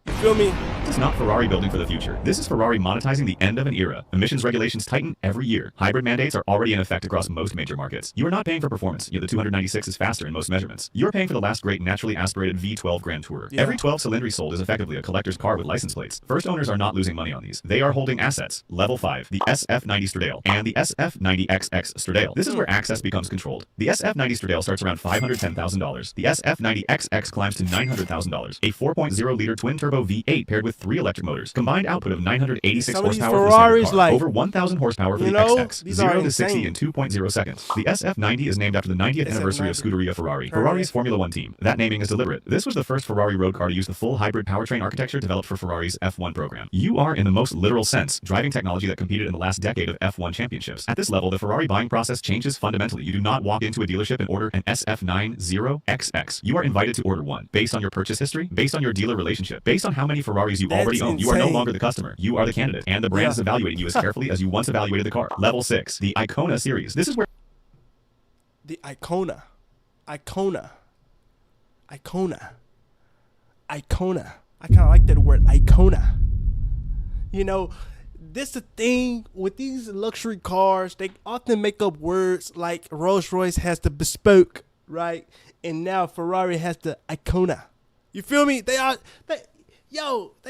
[SPEAKER 2] You feel me?
[SPEAKER 3] This is not Ferrari building for the future. This is Ferrari monetizing the end of an era. Emissions regulations tighten every year. Hybrid mandates are already in effect across most major markets. You are not paying for performance, yet the 296 is faster in most measurements. You are paying for the last great naturally aspirated V12 Grand Tourer. Every 12 Cilindri sold is effectively a collector's car with license plates. First owners are not losing money on these. They are holding assets. Level 5, the SF90 Stradale, and the SF90XX Stradale. This is where access becomes controlled. The SF90 Stradale starts around $510,000. The SF90XX climbs to $900,000. A 4.0-liter twin-turbo V8 paired with 3 electric motors, combined output of 986
[SPEAKER 2] Some of these
[SPEAKER 3] horsepower for
[SPEAKER 2] Ferraris,
[SPEAKER 3] the standard car,
[SPEAKER 2] like,
[SPEAKER 3] over 1,000 horsepower for
[SPEAKER 2] you
[SPEAKER 3] the
[SPEAKER 2] know,
[SPEAKER 3] XX,
[SPEAKER 2] these are
[SPEAKER 3] 0 to 60
[SPEAKER 2] insane.
[SPEAKER 3] in 2.0 seconds. The SF90 is named after the 90th anniversary of Scuderia Ferrari, Ferrari's Formula One team. That naming is deliberate. This was the first Ferrari road car to use the full hybrid powertrain architecture developed for Ferrari's F1 program. You are, in the most literal sense, driving technology that competed in the last decade of F1 championships. At this level, the Ferrari buying process changes fundamentally. You do not walk into a dealership and order an SF90XX. You are invited to order one, based on your purchase history, based on your dealer relationship, based on how many Ferraris you already own. You are no longer the customer. You are the candidate, and the brand is evaluating you as carefully as you once evaluated the car. Level 6, the Icona series. This is where
[SPEAKER 2] The Icona. I kind of like that word, Icona. You know, this the thing with these luxury cars. They often make up words like Rolls-Royce has the bespoke, right? And now Ferrari has the Icona. You feel me? They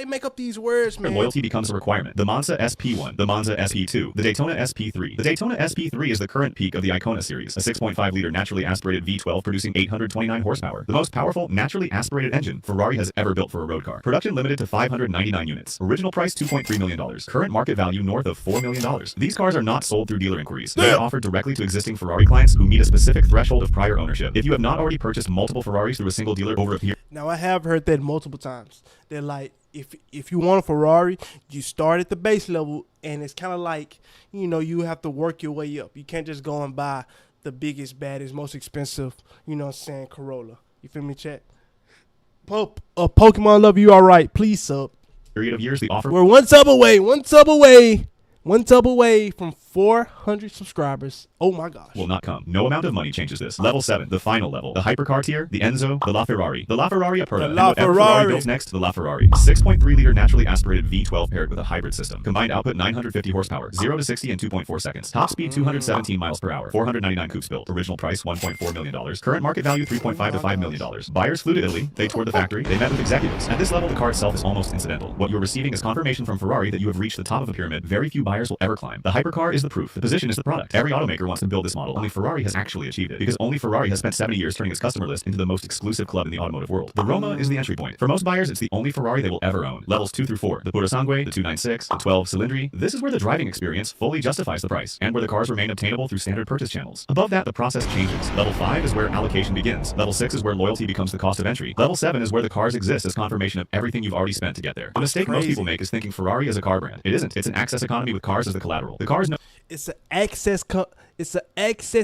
[SPEAKER 2] make up these words, man.
[SPEAKER 3] loyalty becomes a requirement. The Monza SP1, the Monza SP2, the Daytona SP3. The Daytona SP3 is the current peak of the Icona series, a 6.5-liter naturally aspirated V12 producing 829 horsepower, the most powerful naturally aspirated engine Ferrari has ever built for a road car. Production limited to 599 units. Original price $2.3 million. Current market value north of $4 million. These cars are not sold through dealer inquiries. They are offered directly to existing Ferrari clients who meet a specific threshold of prior ownership. If you have not already purchased multiple Ferraris through a single dealer over a period.
[SPEAKER 2] Now, I have heard that multiple times. They're like, if you want a Ferrari, you start at the base level, and it's kind of like, you know, you have to work your way up. You can't just go and buy the biggest, baddest, most expensive, you know what I'm saying, Corolla. You feel me, chat? Pokemon Love, you all right? Please sub.
[SPEAKER 3] Period of years, the offer.
[SPEAKER 2] We're one sub away from 400 subscribers. Oh my gosh.
[SPEAKER 3] Will not come. No amount of money changes this. Level 7, the final level. The hypercar tier, the Enzo, the LaFerrari. The LaFerrari Aperta.
[SPEAKER 2] The LaFerrari.
[SPEAKER 3] Ferrari builds next, the LaFerrari. 6.3-liter naturally aspirated V12 paired with a hybrid system. Combined output 950 horsepower. 0 to 60 in 2.4 seconds. Top speed 217 miles per hour. 499 coupes built. Original price $1.4 million. Current market value $3.5 to $5 million. Buyers flew to Italy. They toured the factory. They met with executives. At this level, the car itself is almost incidental. What you're receiving is confirmation from Ferrari that you have reached the top of a pyramid very few buyers will ever climb. The hypercar is the proof. The position is the product. Every automaker wants to build this model. Only Ferrari has actually achieved it, because only Ferrari has spent 70 years turning its customer list into the most exclusive club in the automotive world. The Roma is the entry point. For most buyers, it's the only Ferrari they will ever own. Levels 2 through 4, the Purasangue, the 296, the 12 Cilindri. This is where the driving experience fully justifies the price, and where the cars remain obtainable through standard purchase channels. Above that, the process changes. Level 5 is where allocation begins. Level 6 is where loyalty becomes the cost of entry. Level 7 is where the cars exist as confirmation of everything you've already spent to get there. The mistake most people make is thinking Ferrari is a car brand. It isn't. It's an access economy with cars as the collateral. The cars know.
[SPEAKER 2] It's an access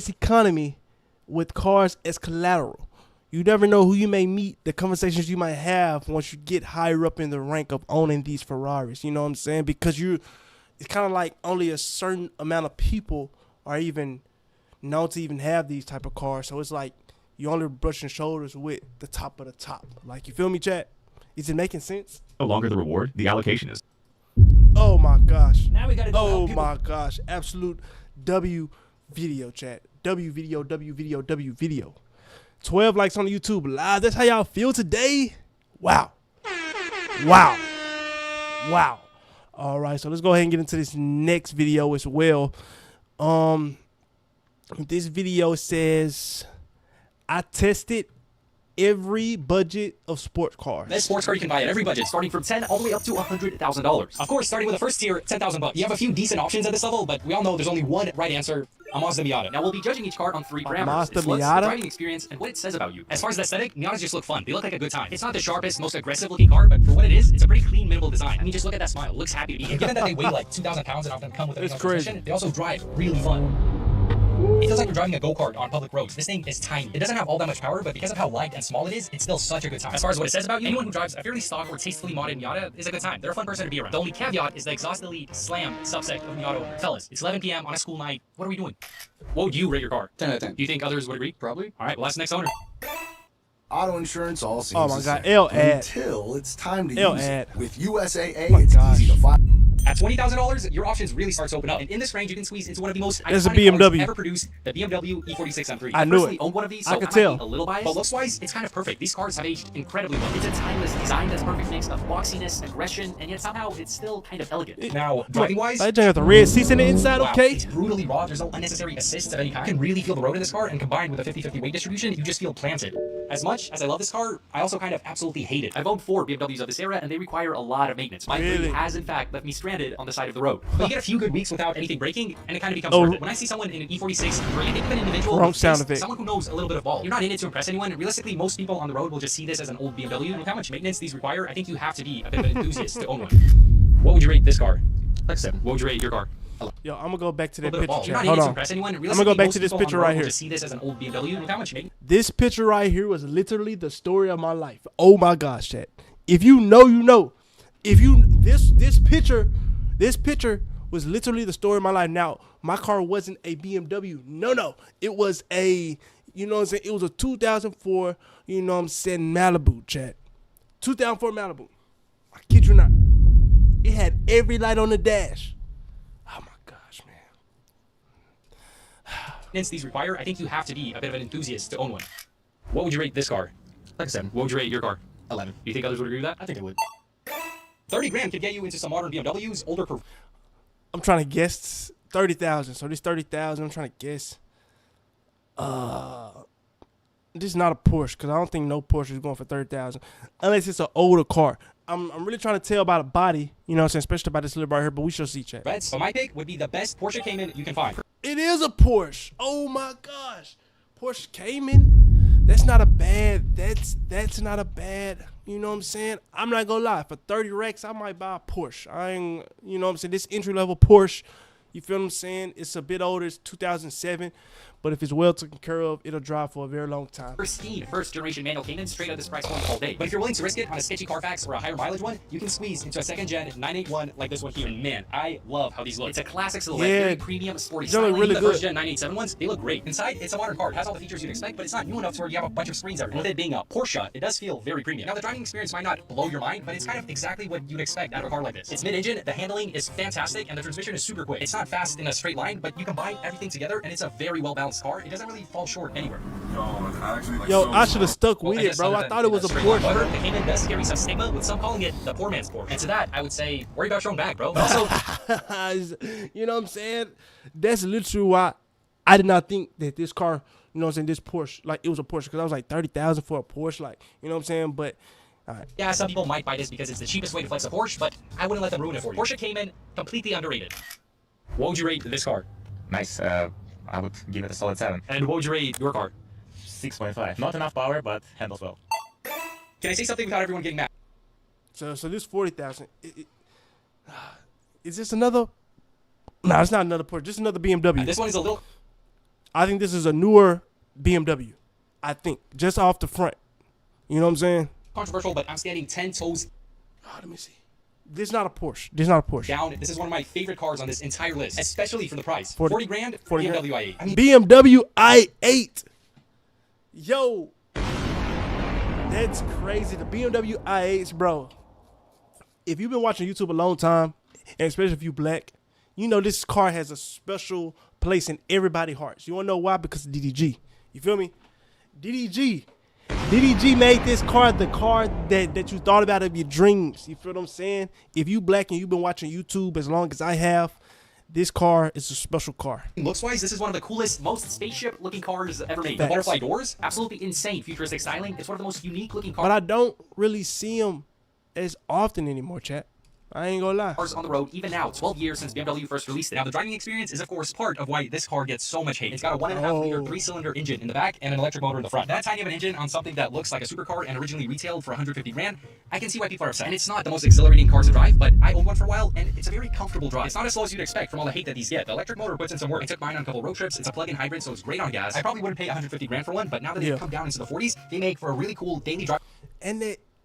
[SPEAKER 2] economy with cars as collateral. You never know who you may meet, the conversations you might have once you get higher up in the rank of owning these Ferraris. You know what I'm saying? Because it's kind of like only a certain amount of people are even known to even have these type of cars. So it's like you only brushing shoulders with the top of the top. Like, you feel me, chat? Is it making sense?
[SPEAKER 3] No longer the reward, the allocation is.
[SPEAKER 2] Oh my gosh.
[SPEAKER 4] Now we gotta go.
[SPEAKER 2] Oh my gosh. Absolute W video, chat. W video. 12 likes on the YouTube live. That's how y'all feel today? Wow. All right, so let's go ahead and get into this next video as well. This video says, I tested every budget of sports cars.
[SPEAKER 4] This sports car you can buy at every budget, starting from $10 all the way up to $100,000. Of course, starting with the first tier, $10,000. You have a few decent options at this level, but we all know there's only one right answer: a Mazda Miata. Now we'll be judging each car on 3 parameters:
[SPEAKER 2] Mazda
[SPEAKER 4] its looks,
[SPEAKER 2] Miata?
[SPEAKER 4] the driving experience, and what it says about you. As far as the aesthetic, Miatas just look fun. They look like a good time. It's not the sharpest, most aggressive looking car, but for what it is, it's a pretty clean, minimal design. I mean, just look at that smile. It looks happy to be here. Given that they weigh like 2,000 pounds and often come with a transmission, they also drive really fun. It feels like you're driving a go-kart on public roads. This thing is tiny. It doesn't have all that much power, but because of how light and small it is, it's still such a good time. As far as what it says about you, anyone who drives a fairly stock or tastefully modded Miata is a good time. They're a fun person to be around. The only caveat is the exhaustively slammed subsect of Miata owners. Fellas, it's 11 p.m. on a school night. What are we doing? What would you rate your car?
[SPEAKER 5] 10 out of 10.
[SPEAKER 4] Do you think others would agree?
[SPEAKER 5] Probably.
[SPEAKER 4] All right, well, that's the next owner.
[SPEAKER 5] Auto insurance all seems
[SPEAKER 2] Oh my
[SPEAKER 5] the
[SPEAKER 2] God,
[SPEAKER 5] same
[SPEAKER 2] L ad.
[SPEAKER 5] until it's time to
[SPEAKER 2] L
[SPEAKER 5] use
[SPEAKER 2] ad.
[SPEAKER 5] it. With USAA,
[SPEAKER 2] my
[SPEAKER 5] it's
[SPEAKER 2] gosh.
[SPEAKER 5] easy to find.
[SPEAKER 4] At $20,000, your options really start to open up. And in this range, you can squeeze into one of the most
[SPEAKER 2] There's a
[SPEAKER 4] iconic cars
[SPEAKER 2] BMW.
[SPEAKER 4] ever produced, the BMW E46 M3.
[SPEAKER 2] I knew
[SPEAKER 4] personally
[SPEAKER 2] it.
[SPEAKER 4] owned one of these,
[SPEAKER 2] I
[SPEAKER 4] so
[SPEAKER 2] could
[SPEAKER 4] might
[SPEAKER 2] tell.
[SPEAKER 4] be a little biased. But looks-wise, it's kind of perfect. These cars have aged incredibly well. It's a timeless design that's perfect mix of boxiness, aggression, and yet somehow it's still kind of elegant. Now, driving-wise,
[SPEAKER 2] I just got the red seats in the inside,
[SPEAKER 4] wow,
[SPEAKER 2] okay?
[SPEAKER 4] it's brutally raw. There's no unnecessary assists of any kind. You can really feel the road in this car, and combined with a 50-50 weight distribution, you just feel planted. As much as I love this car, I also kind of absolutely hate it. I've owned 4 BMWs of this era, and they require a lot of maintenance. My 3 has, in fact, left me stranded on the side of the road. But you get a few good weeks without anything breaking, and it kind of becomes worth it. When I see someone in an E46, or even an individual,
[SPEAKER 2] Wrong sound effect.
[SPEAKER 4] someone who knows a little bit of ball, you're not in it to impress anyone. Realistically, most people on the road will just see this as an old BMW. And with how much maintenance these require, I think you have to be a bit of an enthusiast to own one. What would you rate this car? Like 7. What would you rate your car?
[SPEAKER 2] Yo, I'm gonna go back to that picture.
[SPEAKER 4] You're not
[SPEAKER 2] Hold
[SPEAKER 4] in it to
[SPEAKER 2] on.
[SPEAKER 4] impress anyone.
[SPEAKER 2] I'm gonna go back to this picture right here.
[SPEAKER 4] Just see this as an old BMW. With how much maintenance?
[SPEAKER 2] This picture right here was literally the story of my life. Oh my gosh, chat. If you know, you know. If you this picture was literally the story of my life. Now, my car wasn't a BMW. No. It was a, you know what I'm saying? It was a 2004, you know what I'm saying, Malibu, chat. 2004 Malibu. I kid you not. It had every light on the dash. Oh my gosh, man.
[SPEAKER 4] These require, I think you have to be a bit of an enthusiast to own one. What would you rate this car? Like 7. What would you rate your car? 11. Do you think others would agree with that? I think they would. 30 grand could get you into some modern BMWs, older.
[SPEAKER 2] I'm trying to guess 30,000. So this 30,000, I'm trying to guess. This is not a Porsche because I don't think no Porsche is going for 30,000 unless it's an older car. I'm really trying to tell about a body, you know what I'm saying, especially about this little right here, but we shall see, chat.
[SPEAKER 4] Reds, but my pick would be the best Porsche Cayman you can find.
[SPEAKER 2] It is a Porsche. Oh my gosh. Porsche Cayman. That's not a bad, that's not a bad, you know what I'm saying? I'm not gonna lie, for 30 racks, I might buy a Porsche. I ain't, you know what I'm saying, this entry level Porsche, you feel what I'm saying? It's a bit older, it's 2007, but if it's well taken care of, it'll drive for a very long time.
[SPEAKER 4] Pristine first generation manual Cayman straight at this price point all day. But if you're willing to risk it on a sketchy Carfax or a higher mileage one, you can squeeze into a second gen 981 like this one here. And man, I love how these look. It's a classic silhouette, very premium, sporty style.
[SPEAKER 2] Really
[SPEAKER 4] the
[SPEAKER 2] good.
[SPEAKER 4] first gen 987 ones, they look great. Inside, it's a modern car. It has all the features you'd expect, but it's not new enough to where you have a bunch of screens everywhere. With it being a Porsche, it does feel very premium. Now, the driving experience might not blow your mind, but it's kind of exactly what you'd expect out of a car like this. It's mid-engine, the handling is fantastic, and the transmission is super quick. It's not fast in a straight line, but you combine everything together, and it's a very well-balanced car. It doesn't really fall short anywhere.
[SPEAKER 2] Yo, I should have stuck with it, bro. I thought it was a Porsche.
[SPEAKER 4] However, the Cayman does carry some stigma, with some calling it the poor man's Porsche. And to that, I would say, worry about your own bag, bro. But also,
[SPEAKER 2] you know what I'm saying? That's literally why I did not think that this car, you know what I'm saying, this Porsche, like it was a Porsche, because I was like 30,000 for a Porsche, like, you know what I'm saying? But all right.
[SPEAKER 4] Yeah, some people might buy this because it's the cheapest way to flex a Porsche, but I wouldn't let them ruin it for you. Porsche Cayman, completely underrated. What would you rate this car?
[SPEAKER 6] Nice. I would give it a solid 7.
[SPEAKER 4] And what would you rate your car?
[SPEAKER 6] 6.5. Not enough power, but handles well.
[SPEAKER 4] Can I say something without everyone getting mad?
[SPEAKER 2] So this 40,000. Is this another? No, it's not another Porsche. This is another BMW.
[SPEAKER 4] This one is a little.
[SPEAKER 2] I think this is a newer BMW. I think just off the front. You know what I'm saying?
[SPEAKER 4] Controversial, but I'm standing 10 toes.
[SPEAKER 2] Oh, let me see. This is not a Porsche. This is not a Porsche.
[SPEAKER 4] Down. This is one of my favorite cars on this entire list, especially for the price. 40 grand,
[SPEAKER 2] 40
[SPEAKER 4] BMW i8. I mean,
[SPEAKER 2] BMW i8. Yo, that's crazy. The BMW i8s, bro. If you've been watching YouTube a long time, and especially if you black, you know this car has a special place in everybody's hearts. You want to know why? Because of DDG. You feel me? DDG made this car the car that you thought about of your dreams. You feel what I'm saying? If you black and you've been watching YouTube as long as I have, this car is a special car.
[SPEAKER 4] Looks-wise, this is one of the coolest, most spaceship-looking cars ever made.
[SPEAKER 2] Facts.
[SPEAKER 4] The butterfly doors, absolutely insane futuristic styling. It's one of the most unique-looking cars.
[SPEAKER 2] But I don't really see them as often anymore, chat. I ain't gonna lie.
[SPEAKER 4] Cars on the road, even now, 12 years since BMW first released it. Now, the driving experience is, of course, part of why this car gets so much hate. It's got a 1.5-liter 3-cylinder engine in the back and an electric motor in the front. That tiny of an engine on something that looks like a supercar and originally retailed for 150 grand, I can see why people are upset. And it's not the most exhilarating car to drive, but I owned one for a while, and it's a very comfortable drive. It's not as slow as you'd expect from all the hate that these get. The electric motor puts in some work. I took mine on a couple road trips. It's a plug-in hybrid, so it's great on gas. I probably wouldn't pay 150 grand for one, but now that they've come down into the 40s, they make for a really cool daily drive.
[SPEAKER 2] And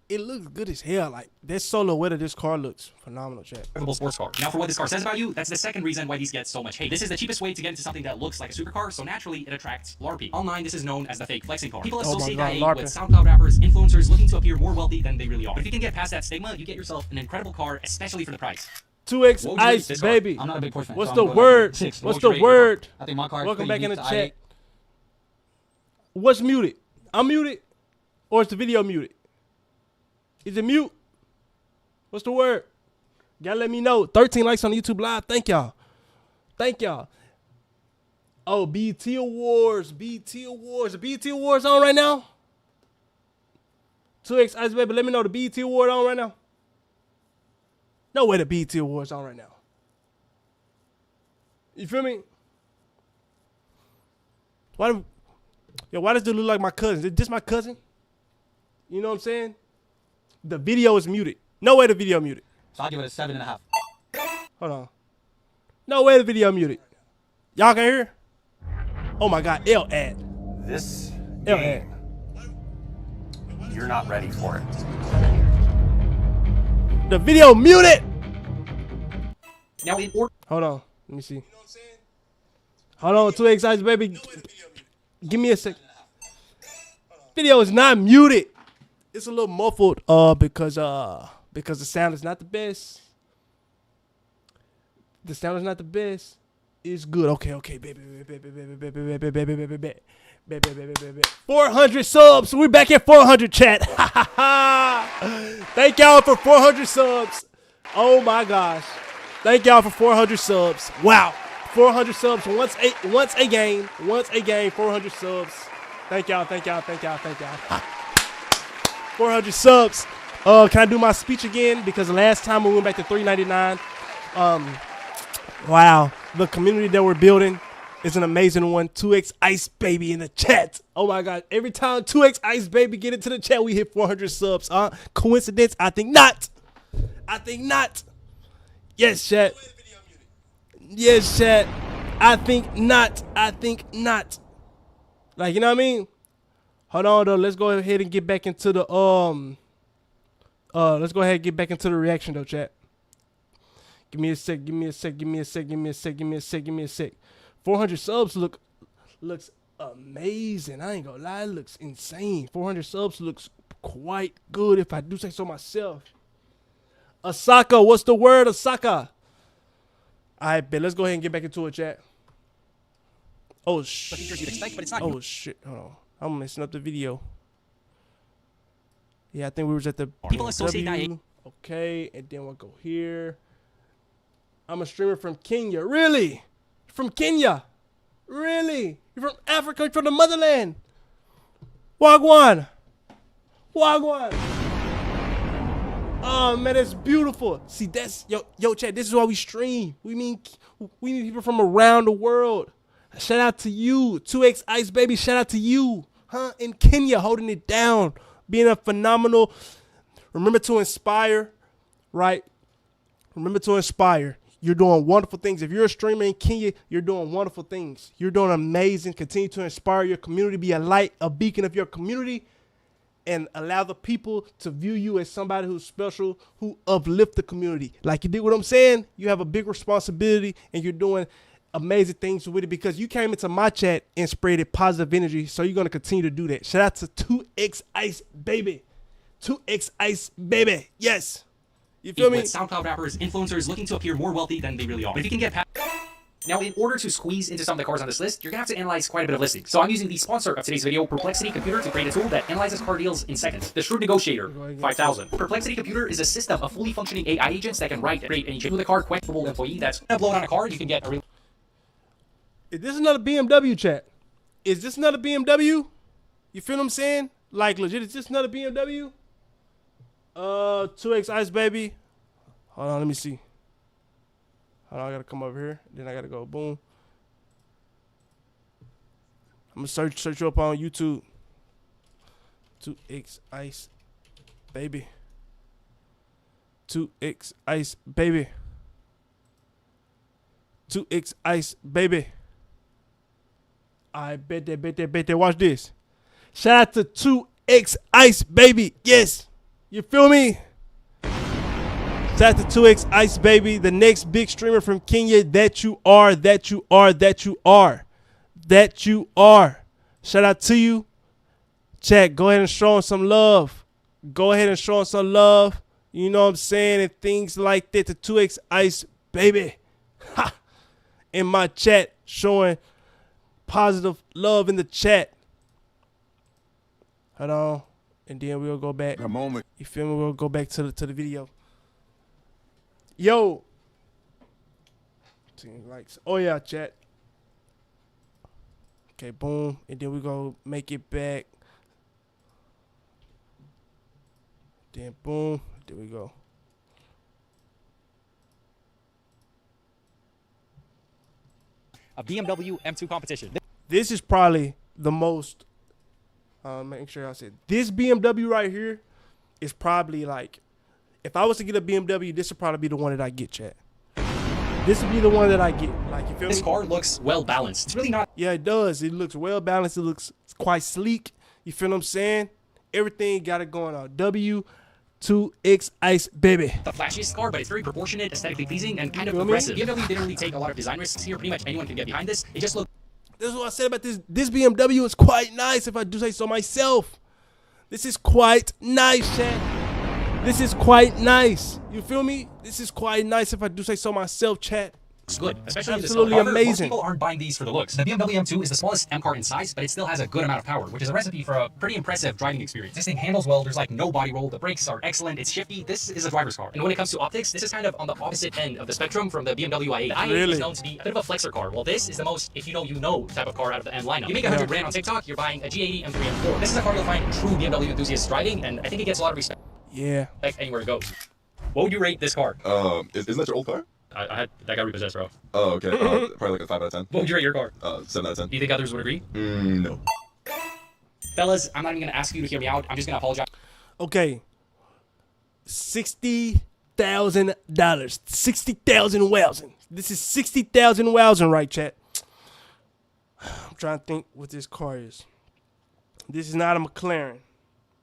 [SPEAKER 2] it looks good as hell. Like, that silhouette of this car looks phenomenal, chat.
[SPEAKER 4] Sports car. Now, for what this car says about you, that's the second reason why these get so much hate. This is the cheapest way to get into something that looks like a supercar, so naturally it attracts LARPing. Online, this is known as the fake flexing car. People associate IA with SoundCloud rappers, influencers looking to appear more wealthy than they really are. But if you can get past that stigma, you get yourself an incredible car, especially for the price.
[SPEAKER 2] 2X Ice, baby.
[SPEAKER 7] I'm not a big Porsche fan.
[SPEAKER 2] What's
[SPEAKER 7] so
[SPEAKER 2] the
[SPEAKER 7] I'm going
[SPEAKER 2] word?
[SPEAKER 7] 6.
[SPEAKER 2] What's the word?
[SPEAKER 7] I think my car.
[SPEAKER 2] Welcome back in the chat. What's muted? I'm muted, or is the video muted? Is it mute? What's the word? Gotta let me know. 13 likes on YouTube Live. Thank y'all. Thank y'all. Oh, BT Awards. BT Awards. The BT Awards on right now? 2X Ice Baby, let me know the BET Award on right now. No way the BET Awards on right now. You feel me? Why does this look like my cousin? Is this my cousin? You know what I'm saying? The video is muted. No way the video muted.
[SPEAKER 7] So I'll give it a 7.5.
[SPEAKER 2] Hold on. No way the video muted. Y'all can hear? Oh my God, L ad.
[SPEAKER 8] This
[SPEAKER 2] L ad.
[SPEAKER 8] you're not ready for it.
[SPEAKER 2] The video muted.
[SPEAKER 4] Now in order.
[SPEAKER 2] Hold on. Let me see. Hold on, 2X Ice Baby. Give me a sec. Video is not muted. It's a little muffled because the sound is not the best. The sound is not the best. It's good. Okay, baby. 400 subs. We're back at 400, chat. Thank y'all for 400 subs. Oh my gosh. Thank y'all for 400 subs. Wow. 400 subs once a game, 400 subs. Thank y'all. 400 subs. Can I do my speech again? Because the last time we went back to $3.99. Wow, the community that we're building is an amazing one. 2X Ice Baby in the chat. Oh my God, every time 2X Ice Baby get into the chat, we hit 400 subs. Coincidence? I think not. Yes, chat. Yes, chat. I think not. Like, you know what I mean? Hold on though. Let's go ahead and get back into the reaction though, chat. Give me a sec. 400 subs looks amazing. I ain't gonna lie, it looks insane. 400 subs looks quite good if I do say so myself. Asaka, what's the word, Asaka? I bet. Let's go ahead and get back into it, chat. Oh shit. Oh shit. Hold on. I'm messing up the video. Yeah, I think we was at the
[SPEAKER 4] People associate that.
[SPEAKER 2] Okay, and then we'll go here. I'm a streamer from Kenya. Really? From Kenya? Really? You're from Africa? You're from the motherland? Wagwan. Oh man, that's beautiful. See, that's yo, chat. This is why we stream. We need people from around the world. Shout out to you, 2X Ice Baby. Shout out to you, in Kenya, holding it down, being a phenomenal. Remember to inspire, right? Remember to inspire. You're doing wonderful things. If you're a streamer in Kenya, you're doing wonderful things. You're doing amazing. Continue to inspire your community. Be a light, a beacon of your community. And allow the people to view you as somebody who's special, who uplift the community. Like, you did what I'm saying? You have a big responsibility, and you're doing amazing things with it because you came into my chat and spreaded positive energy. So you're going to continue to do that. Shout out to 2X Ice Baby. 2X Ice Baby. Yes. You feel me?
[SPEAKER 4] With SoundCloud rappers, influencers looking to appear more wealthy than they really are. But if you can get past... Now, in order to squeeze into some of the cars on this list, you're going to have to analyze quite a bit of listings. So I'm using the sponsor of today's video, Perplexity Computer, to create a tool that analyzes car deals in seconds. The Shrewd Negotiator, 5,000. Perplexity Computer is a system of fully functioning AI agents that can write and create any change with a car questionable employee that's upload on a car. You can get a real...
[SPEAKER 2] Is this another BMW, chat? Is this another BMW? You feel what I'm saying? Like, legit, is this another BMW? 2X Ice Baby. Hold on, let me see. Hold on, I gotta come over here. Then I gotta go boom. I'm gonna search you up on YouTube. 2X Ice Baby. 2X Ice Baby. 2X Ice Baby. I bet that. Watch this. Shout out to 2X Ice Baby. Yes. You feel me? Shout out to 2X Ice Baby, the next big streamer from Kenya. That you are. Shout out to you. Chat, go ahead and show him some love. You know what I'm saying? And things like that to 2X Ice Baby. Ha! In my chat, showing positive love in the chat. Hold on. And then we'll go back.
[SPEAKER 5] A moment.
[SPEAKER 2] You feel me? We'll go back to the video. Yo. Likes. Oh yeah, chat. Okay, boom. And then we go make it back. Then boom, there we go.
[SPEAKER 4] A BMW M2 competition.
[SPEAKER 2] This is probably the most. Make sure I said this BMW right here is probably like, if I was to get a BMW, this would probably be the one that I get, chat. This would be the one that I get. Like, you feel me?
[SPEAKER 4] This car looks well balanced. It's really not.
[SPEAKER 2] Yeah, it does. It looks well balanced. It looks quite sleek. You feel what I'm saying? Everything got it going on. W2X Ice, baby.
[SPEAKER 4] The flashiest car, but it's very proportionate, aesthetically pleasing, and kind of
[SPEAKER 2] Feel me?
[SPEAKER 4] aggressive. BMW didn't really take a lot of design risks here. Pretty much anyone can get behind this. It just looks.
[SPEAKER 2] This is what I said about this. This BMW is quite nice, if I do say so myself. This is quite nice, chat. This is quite nice. You feel me? This is quite nice, if I do say so myself, chat.
[SPEAKER 4] Good, especially
[SPEAKER 2] Absolutely
[SPEAKER 4] in this. However, most
[SPEAKER 2] amazing.
[SPEAKER 4] people aren't buying these for the looks. The BMW M2 is the smallest M car in size, but it still has a good amount of power, which is a recipe for a pretty impressive driving experience. This thing handles well. There's like no body roll. The brakes are excellent. It's shifty. This is a driver's car. And when it comes to optics, this is kind of on the opposite end of the spectrum from the BMW i8. The i8
[SPEAKER 2] Really?
[SPEAKER 4] is known to be a bit of a flexor car. Well, this is the most if you know type of car out of the M lineup. You make 100 grand on TikTok, you're buying a G80 M3 M4. This is a car you'll find true BMW enthusiasts driving, and I think it gets a lot of respect
[SPEAKER 2] Yeah.
[SPEAKER 4] anywhere it goes. What would you rate this car?
[SPEAKER 7] Isn't that your old car?
[SPEAKER 4] I that got repossessed, bro.
[SPEAKER 7] Oh, okay. Probably like a 5 out of 10.
[SPEAKER 4] What would you rate your car?
[SPEAKER 7] 7 out of 10.
[SPEAKER 4] Do you think others would agree?
[SPEAKER 7] No.
[SPEAKER 4] Fellas, I'm not even gonna ask you to hear me out. I'm just gonna apologize.
[SPEAKER 2] Okay. $60,000. 60,000 wowsing. This is 60,000 wowsing, right, chat? I'm trying to think what this car is. This is not a McLaren.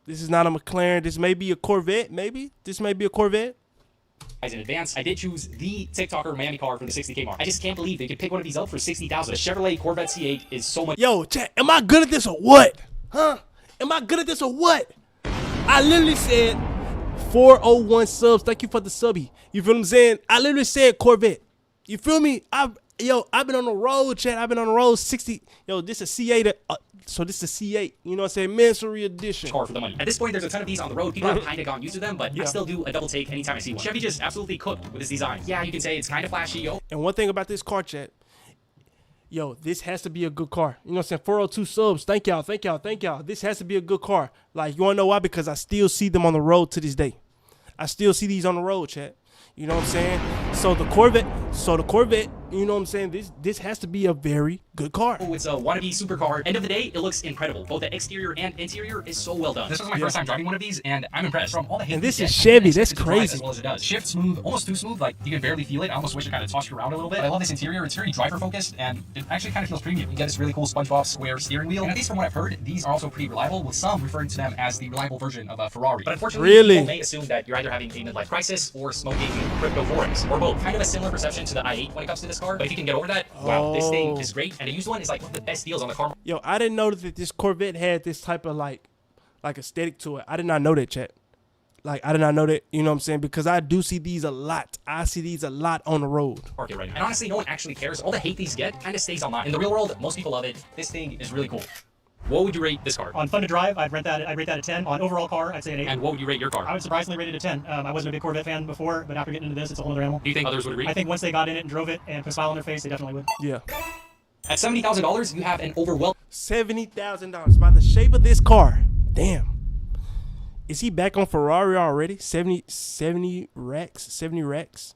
[SPEAKER 2] This is not a McLaren. This may be a Corvette, maybe. This may be a Corvette.
[SPEAKER 4] In advance, I did choose the TikToker Miami car from the 60K mark. I just can't believe they could pick one of these up for 60,000. The Chevrolet Corvette C8 is so much.
[SPEAKER 2] Yo, chat, am I good at this or what? Huh? Am I good at this or what? I literally said 401 subs. Thank you for the subby. You feel what I'm saying? I literally said Corvette. You feel me? I've been on the road, chat. I've been on the road 60. Yo, this is a C8. So this is a C8. You know what I'm saying? Mansory edition.
[SPEAKER 4] Car for the money. At this point, there's a ton of these on the road. People have kind of gotten used to them, but I still do a double take anytime I see one. Chevy just absolutely cooked with his design. Yeah, you can say it's kind of flashy, yo.
[SPEAKER 2] And one thing about this car, chat. Yo, this has to be a good car. You know what I'm saying? 402 subs. Thank y'all. Thank y'all. Thank y'all. This has to be a good car. Like, you want to know why? Because I still see them on the road to this day. I still see these on the road, chat. You know what I'm saying? So the Corvette, you know what I'm saying? This has to be a very good car.
[SPEAKER 4] Oh, it's a wannabe supercar. End of the day, it looks incredible. Both the exterior and interior is so well done. This was my first time driving one of these, and I'm impressed. From all the hate
[SPEAKER 2] And this
[SPEAKER 4] we
[SPEAKER 2] is
[SPEAKER 4] get,
[SPEAKER 2] Chevy.
[SPEAKER 4] it
[SPEAKER 2] That's
[SPEAKER 4] drives
[SPEAKER 2] crazy.
[SPEAKER 4] As well as it does. Shift smooth, almost too smooth. Like you can barely feel it. I almost wish it kind of tossed you around a little bit. But I love this interior. It's very driver focused, and it actually kind of feels premium. You get this really cool SpongeBob square steering wheel. And at least from what I've heard, these are also pretty reliable, with some referring to them as the reliable version of a Ferrari. But unfortunately,
[SPEAKER 2] Really?
[SPEAKER 4] people may assume that you're either having a midlife crisis or smoking crypto forex, or both. Kind of a similar perception to the i8 when it comes to this car. But if you can get over that, wow, this thing is great. And a used one is like one of the best deals on the car.
[SPEAKER 2] Yo, I didn't know that this Corvette had this type of like aesthetic to it. I did not know that, chat. Like, I did not know that, you know what I'm saying? Because I do see these a lot. I see these a lot on the road.
[SPEAKER 4] Market right now. And honestly, no one actually cares. All the hate these get kind of stays online. In the real world, most people love it. This thing is really cool. What would you rate this car?
[SPEAKER 9] On fun to drive, I'd rate that a 10. On overall car, I'd say an 8.
[SPEAKER 4] And what would you rate your car?
[SPEAKER 9] I would surprisingly rate it a 10. I wasn't a big Corvette fan before, but after getting into this, it's a whole other animal.
[SPEAKER 4] Do you think others would agree?
[SPEAKER 9] I think once they got in it and drove it and put a smile on their face, they definitely would.
[SPEAKER 2] Yeah.
[SPEAKER 4] At $70,000, you have an overwhelming
[SPEAKER 2] $70,000 by the shape of this car. Damn. Is he back on Ferrari already? 70 racks? 70 racks?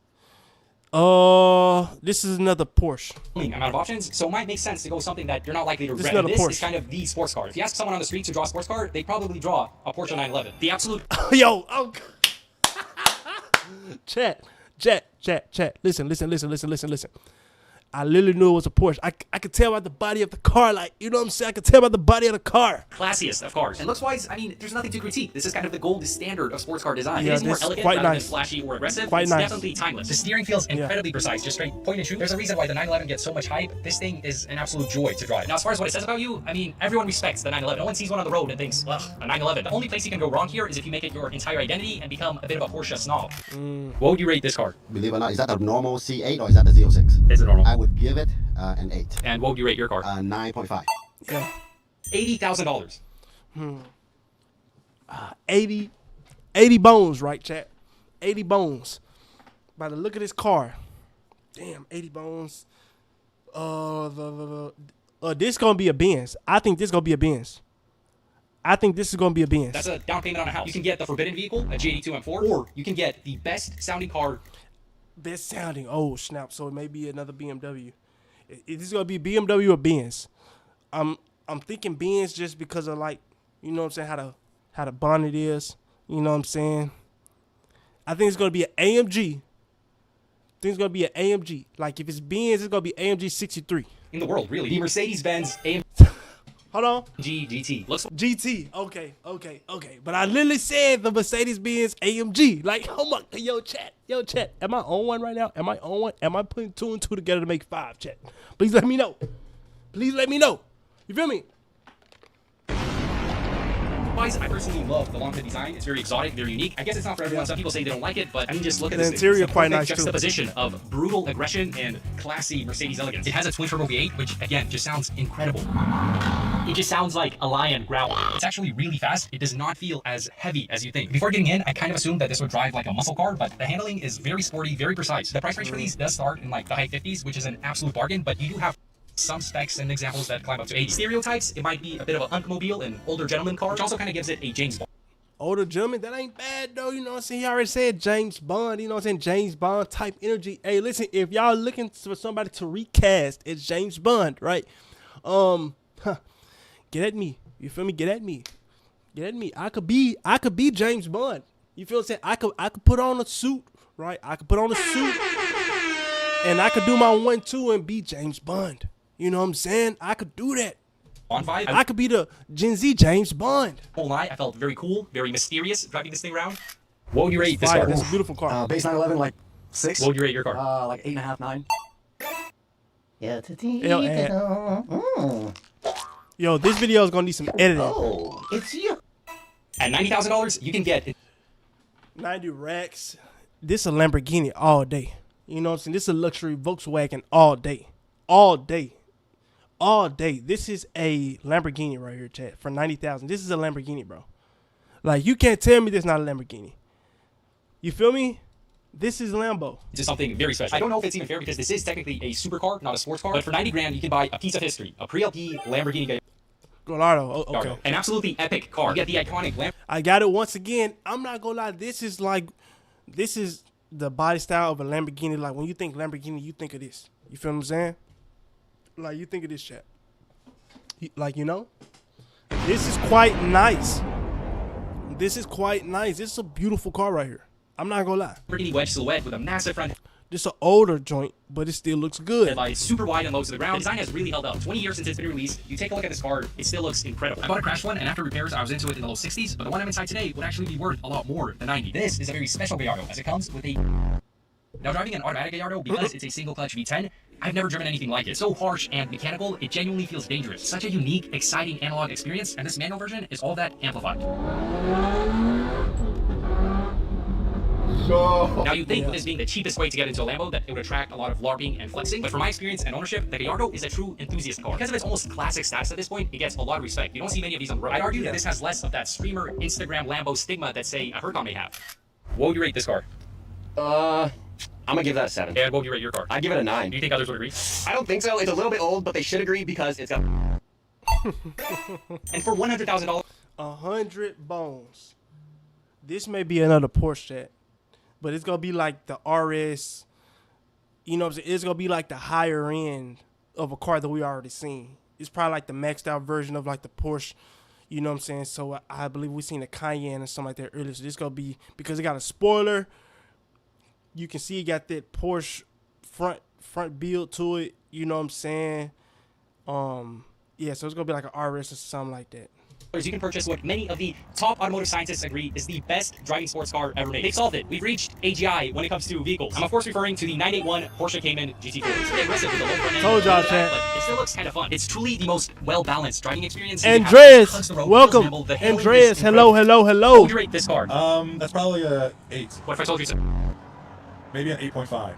[SPEAKER 2] This is another Porsche.
[SPEAKER 4] amount of options, so it might make sense to go with something that you're not likely to
[SPEAKER 2] This is
[SPEAKER 4] regret.
[SPEAKER 2] not a
[SPEAKER 4] This
[SPEAKER 2] Porsche.
[SPEAKER 4] is kind of the sports car. If you ask someone on the street to draw a sports car, they probably draw a Porsche 911. The absolute
[SPEAKER 2] Yo, chat. Listen. I literally knew it was a Porsche. I could tell by the body of the car, like, you know what I'm saying? I could tell by the body of the car.
[SPEAKER 4] classiest of cars. And looks-wise, I mean, there's nothing to critique. This is kind of the gold standard of sports car design.
[SPEAKER 2] Yeah,
[SPEAKER 4] It is more
[SPEAKER 2] this is
[SPEAKER 4] elegant
[SPEAKER 2] quite
[SPEAKER 4] rather
[SPEAKER 2] nice.
[SPEAKER 4] than flashy or aggressive.
[SPEAKER 2] Quite
[SPEAKER 4] it's
[SPEAKER 2] nice.
[SPEAKER 4] definitely timeless. The steering feels incredibly precise, just straight point and shoot. There's a reason why the 911 gets so much hype. This thing is an absolute joy to drive. Now, as far as what it says about you, I mean, everyone respects the 911. No one sees one on the road and thinks, ugh, a 911. The only place you can go wrong here is if you make it your entire identity and become a bit of a Porsche snob. What would you rate this car?
[SPEAKER 10] Believe it or not, is that a normal C8 or is that the Z06?
[SPEAKER 4] Is it normal?
[SPEAKER 10] I would give it an 8.
[SPEAKER 4] And what would you rate your car?
[SPEAKER 10] 9.5.
[SPEAKER 2] Yeah.
[SPEAKER 4] $80,000.
[SPEAKER 2] 80 bones, right, chat? 80 bones. By the look of this car. Damn, 80 bones. This gonna be a Benz. I think this gonna be a Benz. I think this is gonna be a Benz.
[SPEAKER 4] That's a down payment on a house. You can get the forbidden vehicle, a G82 M4, or you can get the best sounding car.
[SPEAKER 2] Best sounding. Oh snap! So it may be another BMW. Is this gonna be BMW or Benz? I'm thinking Benz just because of like, you know what I'm saying, how the bonnet is. You know what I'm saying? I think it's gonna be an AMG. I think it's gonna be an AMG. Like if it's Benz, it's gonna be AMG 63.
[SPEAKER 4] In the world, really. The Mercedes-Benz AMG
[SPEAKER 2] Hold on.
[SPEAKER 4] GT. Looks
[SPEAKER 2] GT. Okay. But I literally said the Mercedes-Benz AMG. Like, oh my, yo, chat. Am I on one right now? Am I on one? Am I putting 2 and 2 together to make 5, chat? Please let me know. You feel me?
[SPEAKER 4] I personally love the long fit design. It's very exotic, very unique. I guess it's not for everyone. Some people say they don't like it, but I mean, just look at
[SPEAKER 2] The
[SPEAKER 4] this.
[SPEAKER 2] interior
[SPEAKER 4] It's a
[SPEAKER 2] quite
[SPEAKER 4] perfect
[SPEAKER 2] nice, too.
[SPEAKER 4] juxtaposition of brutal aggression and classy Mercedes elegance. It has a twin turbo V8, which again just sounds incredible. It just sounds like a lion growling. It's actually really fast. It does not feel as heavy as you think. Before getting in, I kind of assumed that this would drive like a muscle car, but the handling is very sporty, very precise. The price range for these does start in like the high 50s, which is an absolute bargain, but you do have some specs and examples that climb up to 80. Stereotypes, it might be a bit of a hunkmobile, an older gentleman car, which also kind of gives it a James Bond.
[SPEAKER 2] Older gentleman, that ain't bad though. You know what I'm saying? He already said James Bond. You know what I'm saying? James Bond type energy. Hey, listen, if y'all looking for somebody to recast, it's James Bond, right? Get at me. You feel me? Get at me. I could be James Bond. You feel what I'm saying? I could put on a suit, right? I could put on a suit and I could do my 1-2 and be James Bond. You know what I'm saying? I could do that.
[SPEAKER 4] On 5,
[SPEAKER 2] I could be the Gen Z James Bond.
[SPEAKER 4] Whole lie, I felt very cool, very mysterious driving this thing around. What would you rate this
[SPEAKER 2] Fire.
[SPEAKER 4] car?
[SPEAKER 2] This is a beautiful car.
[SPEAKER 5] Base 911, like 6.
[SPEAKER 4] What would you rate your car?
[SPEAKER 5] Like 8.5, 9.
[SPEAKER 10] Yeah,
[SPEAKER 2] Yo, this video is gonna need some editing.
[SPEAKER 10] Oh, it's you.
[SPEAKER 4] At $90,000, you can get
[SPEAKER 2] 90 racks. This is a Lamborghini all day. You know what I'm saying? This is a luxury Volkswagen all day. This is a Lamborghini right here, chat, for 90,000. This is a Lamborghini, bro. Like, you can't tell me this is not a Lamborghini. You feel me? This is Lambo.
[SPEAKER 4] to something very special. I don't know if it's even fair because this is technically a supercar, not a sports car. But for 90 grand, you can buy a piece of history, a pre-LP Lamborghini
[SPEAKER 2] Gallardo. Okay.
[SPEAKER 4] Gallardo. An absolutely epic car. You get the iconic Lamborghini.
[SPEAKER 2] I got it once again. I'm not gonna lie. This is the body style of a Lamborghini. Like, when you think Lamborghini, you think of this. You feel what I'm saying? Like, you think of this, chat. Like, you know? This is quite nice. This is a beautiful car right here. I'm not gonna lie.
[SPEAKER 4] Lamborghini wedge silhouette with a massive front
[SPEAKER 2] This an older joint, but it still looks good.
[SPEAKER 4] headlights, super wide and low to the ground. The design has really held up. 20 years since it's been released. You take a look at this car, it still looks incredible. I bought a crash one, and after repairs, I was into it in the low 60s, but the one I'm inside today would actually be worth a lot more than 90. This is a very special Gallardo, as it comes with a... Now, driving an automatic Gallardo, because it's a single-clutch V10, I've never driven anything like it. It's so harsh and mechanical, it genuinely feels dangerous. Such a unique, exciting analog experience, and this manual version is all that amplified. Now, you'd think with this being the cheapest way to get into a Lambo that it would attract a lot of LARPing and flexing, but from my experience and ownership, the Gallardo is a true enthusiast car. Because of its almost classic status at this point, it gets a lot of respect. You don't see many of these on the road. I'd argue that this has less of that streamer Instagram Lambo stigma that, say, a Huracan may have. What would you rate this car?
[SPEAKER 8] I'm gonna give that a 7.
[SPEAKER 4] And what would you rate your car?
[SPEAKER 8] I'd give it a 9.
[SPEAKER 4] Do you think others would agree?
[SPEAKER 8] I don't think so. It's a little bit old, but they should agree because it's got...
[SPEAKER 4] And for $100,000...
[SPEAKER 2] 100 bones. This may be another Porsche chat, but it's gonna be like the RS. You know what I'm saying? It's gonna be like the higher end of a car that we already seen. It's probably like the maxed out version of like the Porsche. You know what I'm saying? So I believe we seen a Cayenne or something like that earlier. So this gonna be, because it got a spoiler. You can see it got that Porsche front build to it. You know what I'm saying? Yeah. So it's gonna be like an RS or something like that.
[SPEAKER 4] You can purchase what many of the top automotive scientists agree is the best driving sports car ever made. They've solved it. We've reached AGI when it comes to vehicles. I'm of course referring to the 981 Porsche Cayman GT4. It's pretty aggressive with the low front end.
[SPEAKER 2] Told y'all, chat.
[SPEAKER 4] But it still looks kind of fun. It's truly the most well-balanced driving experience.
[SPEAKER 2] Andreas, welcome. Andreas, hello.
[SPEAKER 4] What would you rate this car?
[SPEAKER 6] That's probably a 8.
[SPEAKER 4] What if I told you so?
[SPEAKER 6] Maybe an 8.5.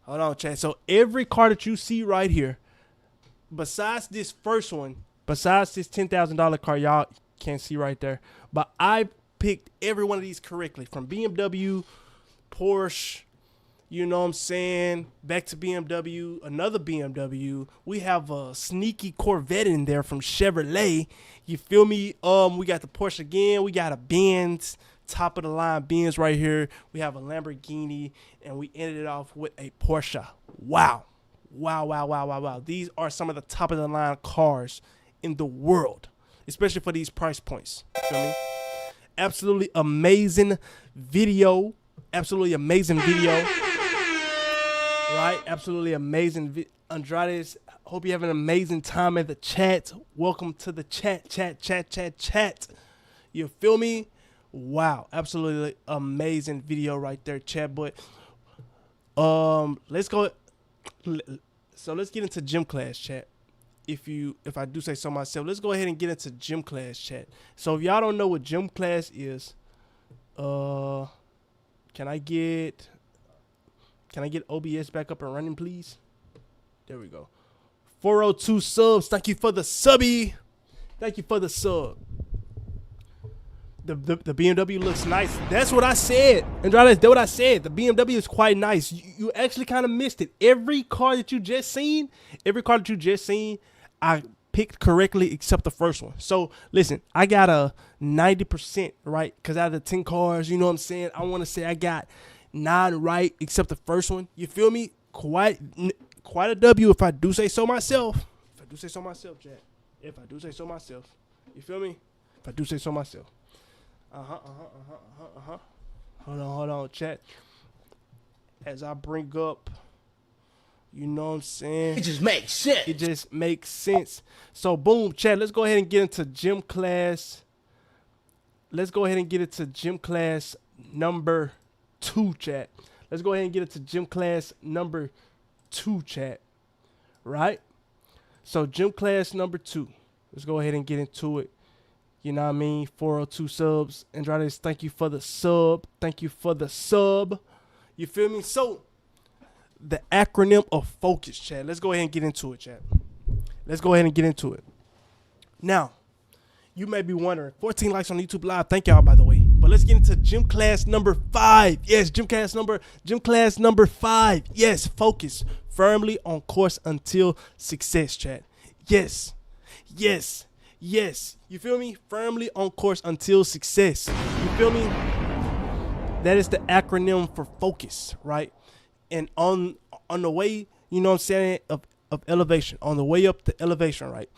[SPEAKER 2] Hold on, chat. So every car that you see right here, besides this first one, besides this $10,000 car y'all can't see right there, but I picked every one of these correctly, from BMW, Porsche, You know what I'm saying? Back to BMW, another BMW. We have a sneaky Corvette in there from Chevrolet. You feel me? We got the Porsche again. We got a Benz, top of the line Benz right here. We have a Lamborghini, and we ended it off with a Porsche. Wow. Wow. These are some of the top of the line cars in the world, especially for these price points. Feel me? Absolutely amazing video. Right? Absolutely amazing. Andrades, hope you have an amazing time at the chat. Welcome to the chat. You feel me? Wow. Absolutely amazing video right there, chat. But let's go. So let's get into gym class, chat. If I do say so myself, let's go ahead and get into gym class, chat. So if y'all don't know what gym class is, can I get OBS back up and running, please? There we go. 402 subs. Thank you for the subby. Thank you for the sub. The BMW looks nice. That's what I said. Andrade, that's what I said. The BMW is quite nice. You actually kind of missed it. Every car that you just seen, I picked correctly except the first one. So listen, I got a 90%, right? Because out of the 10 cars, you know what I'm saying? I want to say I got 9 right except the first one. You feel me? Quite a W if I do say so myself. Chat. If I do say so myself. You feel me? If I do say so myself. Hold on, chat. As I bring up, you know what I'm saying?
[SPEAKER 10] It just makes sense.
[SPEAKER 2] So boom, chat. Let's go ahead and get into gym class. Number 2, chat. Let's go ahead and get into gym class number 2, chat. Right? So gym class number 2. Let's go ahead and get into it. You know what I mean? 402 subs. Andrade, thank you for the sub. You feel me? So the acronym of focus, chat. Let's go ahead and get into it, chat. Now, you may be wondering, 14 likes on YouTube Live. Thank y'all, by the way. But let's get into gym class number 5. Yes, gym class number 5. Yes, focus firmly on course until success, chat. Yes. You feel me? Firmly on course until success. You feel me? That is the acronym for focus, right? And on the way, you know what I'm saying, of elevation, on the way up the elevation, right?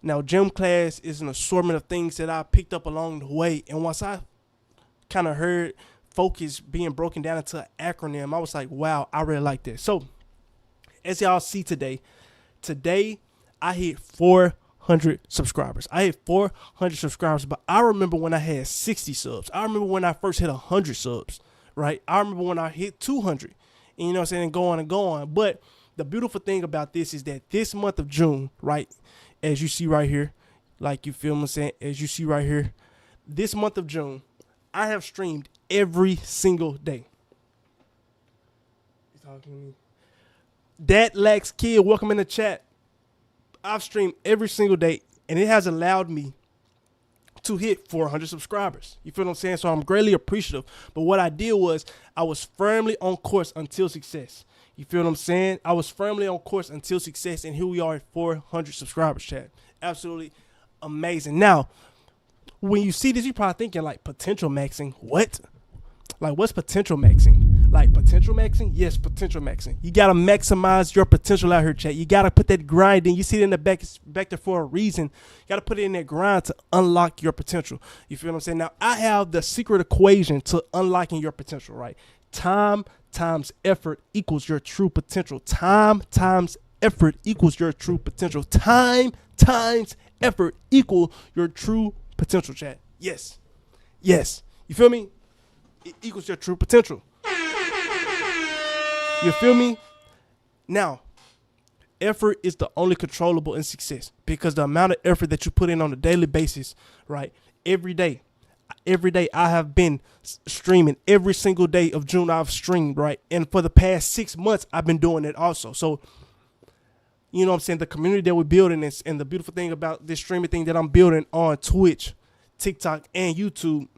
[SPEAKER 2] Now, gym class is an assortment of things that I picked up along the way. And once I kind of heard focus being broken down into an acronym, I was like, wow, I really like this. So, as y'all see today I hit 400 subscribers. But I remember when I had 60 subs. I remember when I first hit 100 subs, right? I remember when I hit 200. And you know what I'm saying? And go on. But the beautiful thing about this is that this month of June, right, as you see right here, like you feel what I'm saying, as you see right here, this month of June, I have streamed every single day. He's talking to me. That Lax Kid, welcome in the chat. I've streamed every single day, and it has allowed me to hit 400 subscribers. You feel what I'm saying? So I'm greatly appreciative. But what I did was I was firmly on course until success. You feel what I'm saying? I was firmly on course until success, and here we are at 400 subscribers, chat. Absolutely amazing. Now, when you see this, you're probably thinking, like, potential maxing. What? Like, what's potential maxing? Like, potential maxing? Yes, potential maxing. You got to maximize your potential out here, chat. You got to put that grind in. You see it in the back there for a reason. You got to put it in that grind to unlock your potential. You feel what I'm saying? Now, I have the secret equation to unlocking your potential, right? Time times effort equals your true potential. Time times effort equals your true potential. Time times effort equal your true potential, chat. Yes. You feel me? It equals your true potential. You feel me? Now, effort is the only controllable in success because the amount of effort that you put in on a daily basis, right? Every day I have been streaming. Every single day of June I've streamed, right? And for the past 6 months I've been doing it also. So, you know what I'm saying, the community that we're building is, and the beautiful thing about this streaming thing that I'm building on Twitch, TikTok, and YouTube,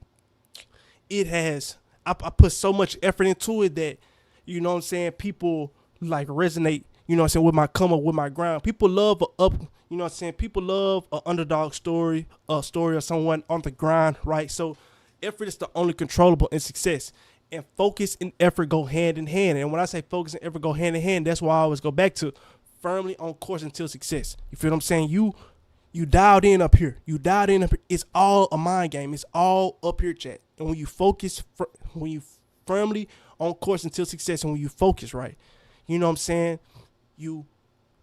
[SPEAKER 2] it has, I put so much effort into it that, you know what I'm saying, people like resonate, you know what I'm saying, with my come up, with my grind. People love you know what I'm saying, people love an underdog story, a story of someone on the grind, right? So effort is the only controllable in success. And focus and effort go hand in hand. And when I say focus and effort go hand in hand, that's why I always go back to firmly on course until success. You feel what I'm saying? You dialed in up here. You dialed in up here. It's all a mind game. It's all up here, chat. And when you focus, when you firmly on course until success, and when you focus right, you know what I'm saying, you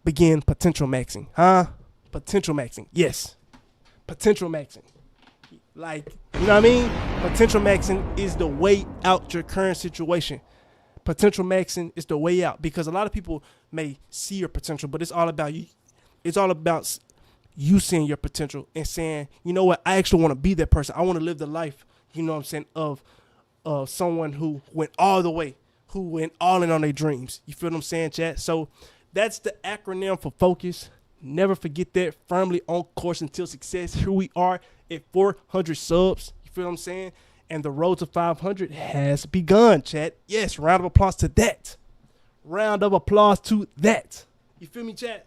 [SPEAKER 2] begin potential maxing. Potential maxing. Yes. Potential maxing. Like, you know what I mean? Potential maxing is the way out your current situation. Potential maxing is the way out, because a lot of people may see your potential, but it's all about you. It's all about you seeing your potential and saying, you know what, I actually want to be that person. I want to live the life, you know what I'm saying, of someone who went all the way, who went all in on their dreams. You feel what I'm saying, chat? So that's the acronym for focus. Never forget that. Firmly on course until success. Here we are at 400 subs. You feel what I'm saying? And the road to 500 has begun, chat. Yes, round of applause to that. Round of applause to that. You feel me, chat?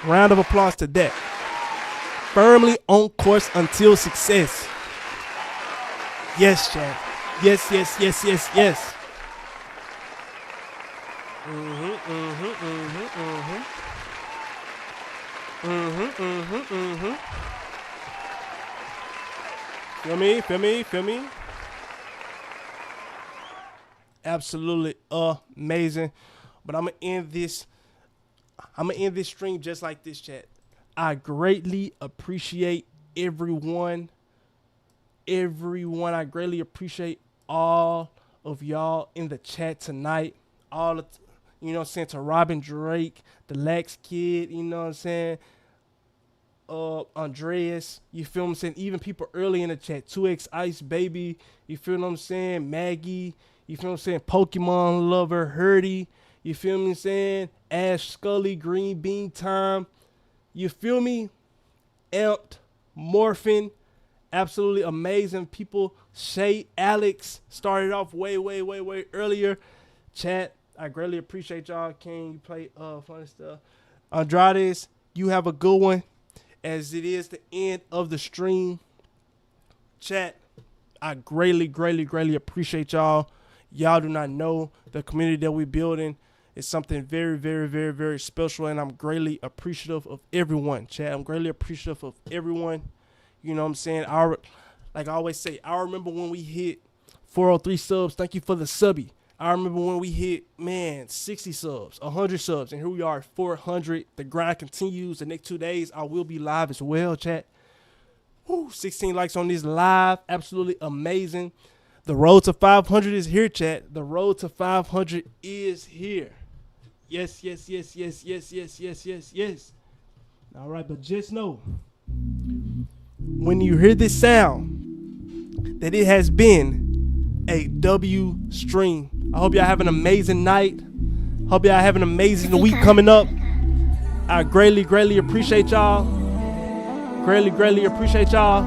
[SPEAKER 2] Round of applause to that. Firmly on course until success. Yes, chat. Yes, yes, yes, yes, yes. Feel me? Absolutely amazing. But I'm gonna end this stream just like this, chat. I greatly appreciate everyone. I greatly appreciate all of y'all in the chat tonight. All of, you know what I'm saying, to Robin Drake, the Lex Kid, you know what I'm saying, Andreas, you feel what I'm saying, even people early in the chat, 2X Ice Baby, you feel what I'm saying, Maggie, you feel what I'm saying, Pokemon Lover, Hurdy, you feel what I'm saying, Ash Scully, Green Bean Time, you feel me, Amped, Morphin, absolutely amazing people. Shay, Alex started off way earlier. Chat, I greatly appreciate y'all. Can you play funny stuff? Andrades, you have a good one, as it is the end of the stream. Chat, I greatly appreciate y'all. Y'all do not know the community that we're building is something very special, and I'm greatly appreciative of everyone. Chat, I'm greatly appreciative of everyone. You know what I'm saying? Like I always say, I remember when we hit 403 subs. Thank you for the subby. I remember when we hit, 60 subs, 100 subs, and here we are at 400. The grind continues. The next 2 days, I will be live as well, chat. 16 likes on this live. Absolutely amazing. The road to 500 is here, chat. The road to 500 is here. Yes. All right, but just know, when you hear this sound, that it has been a W stream. I hope y'all have an amazing night. Hope y'all have an amazing week coming up. I greatly appreciate y'all. Greatly appreciate y'all.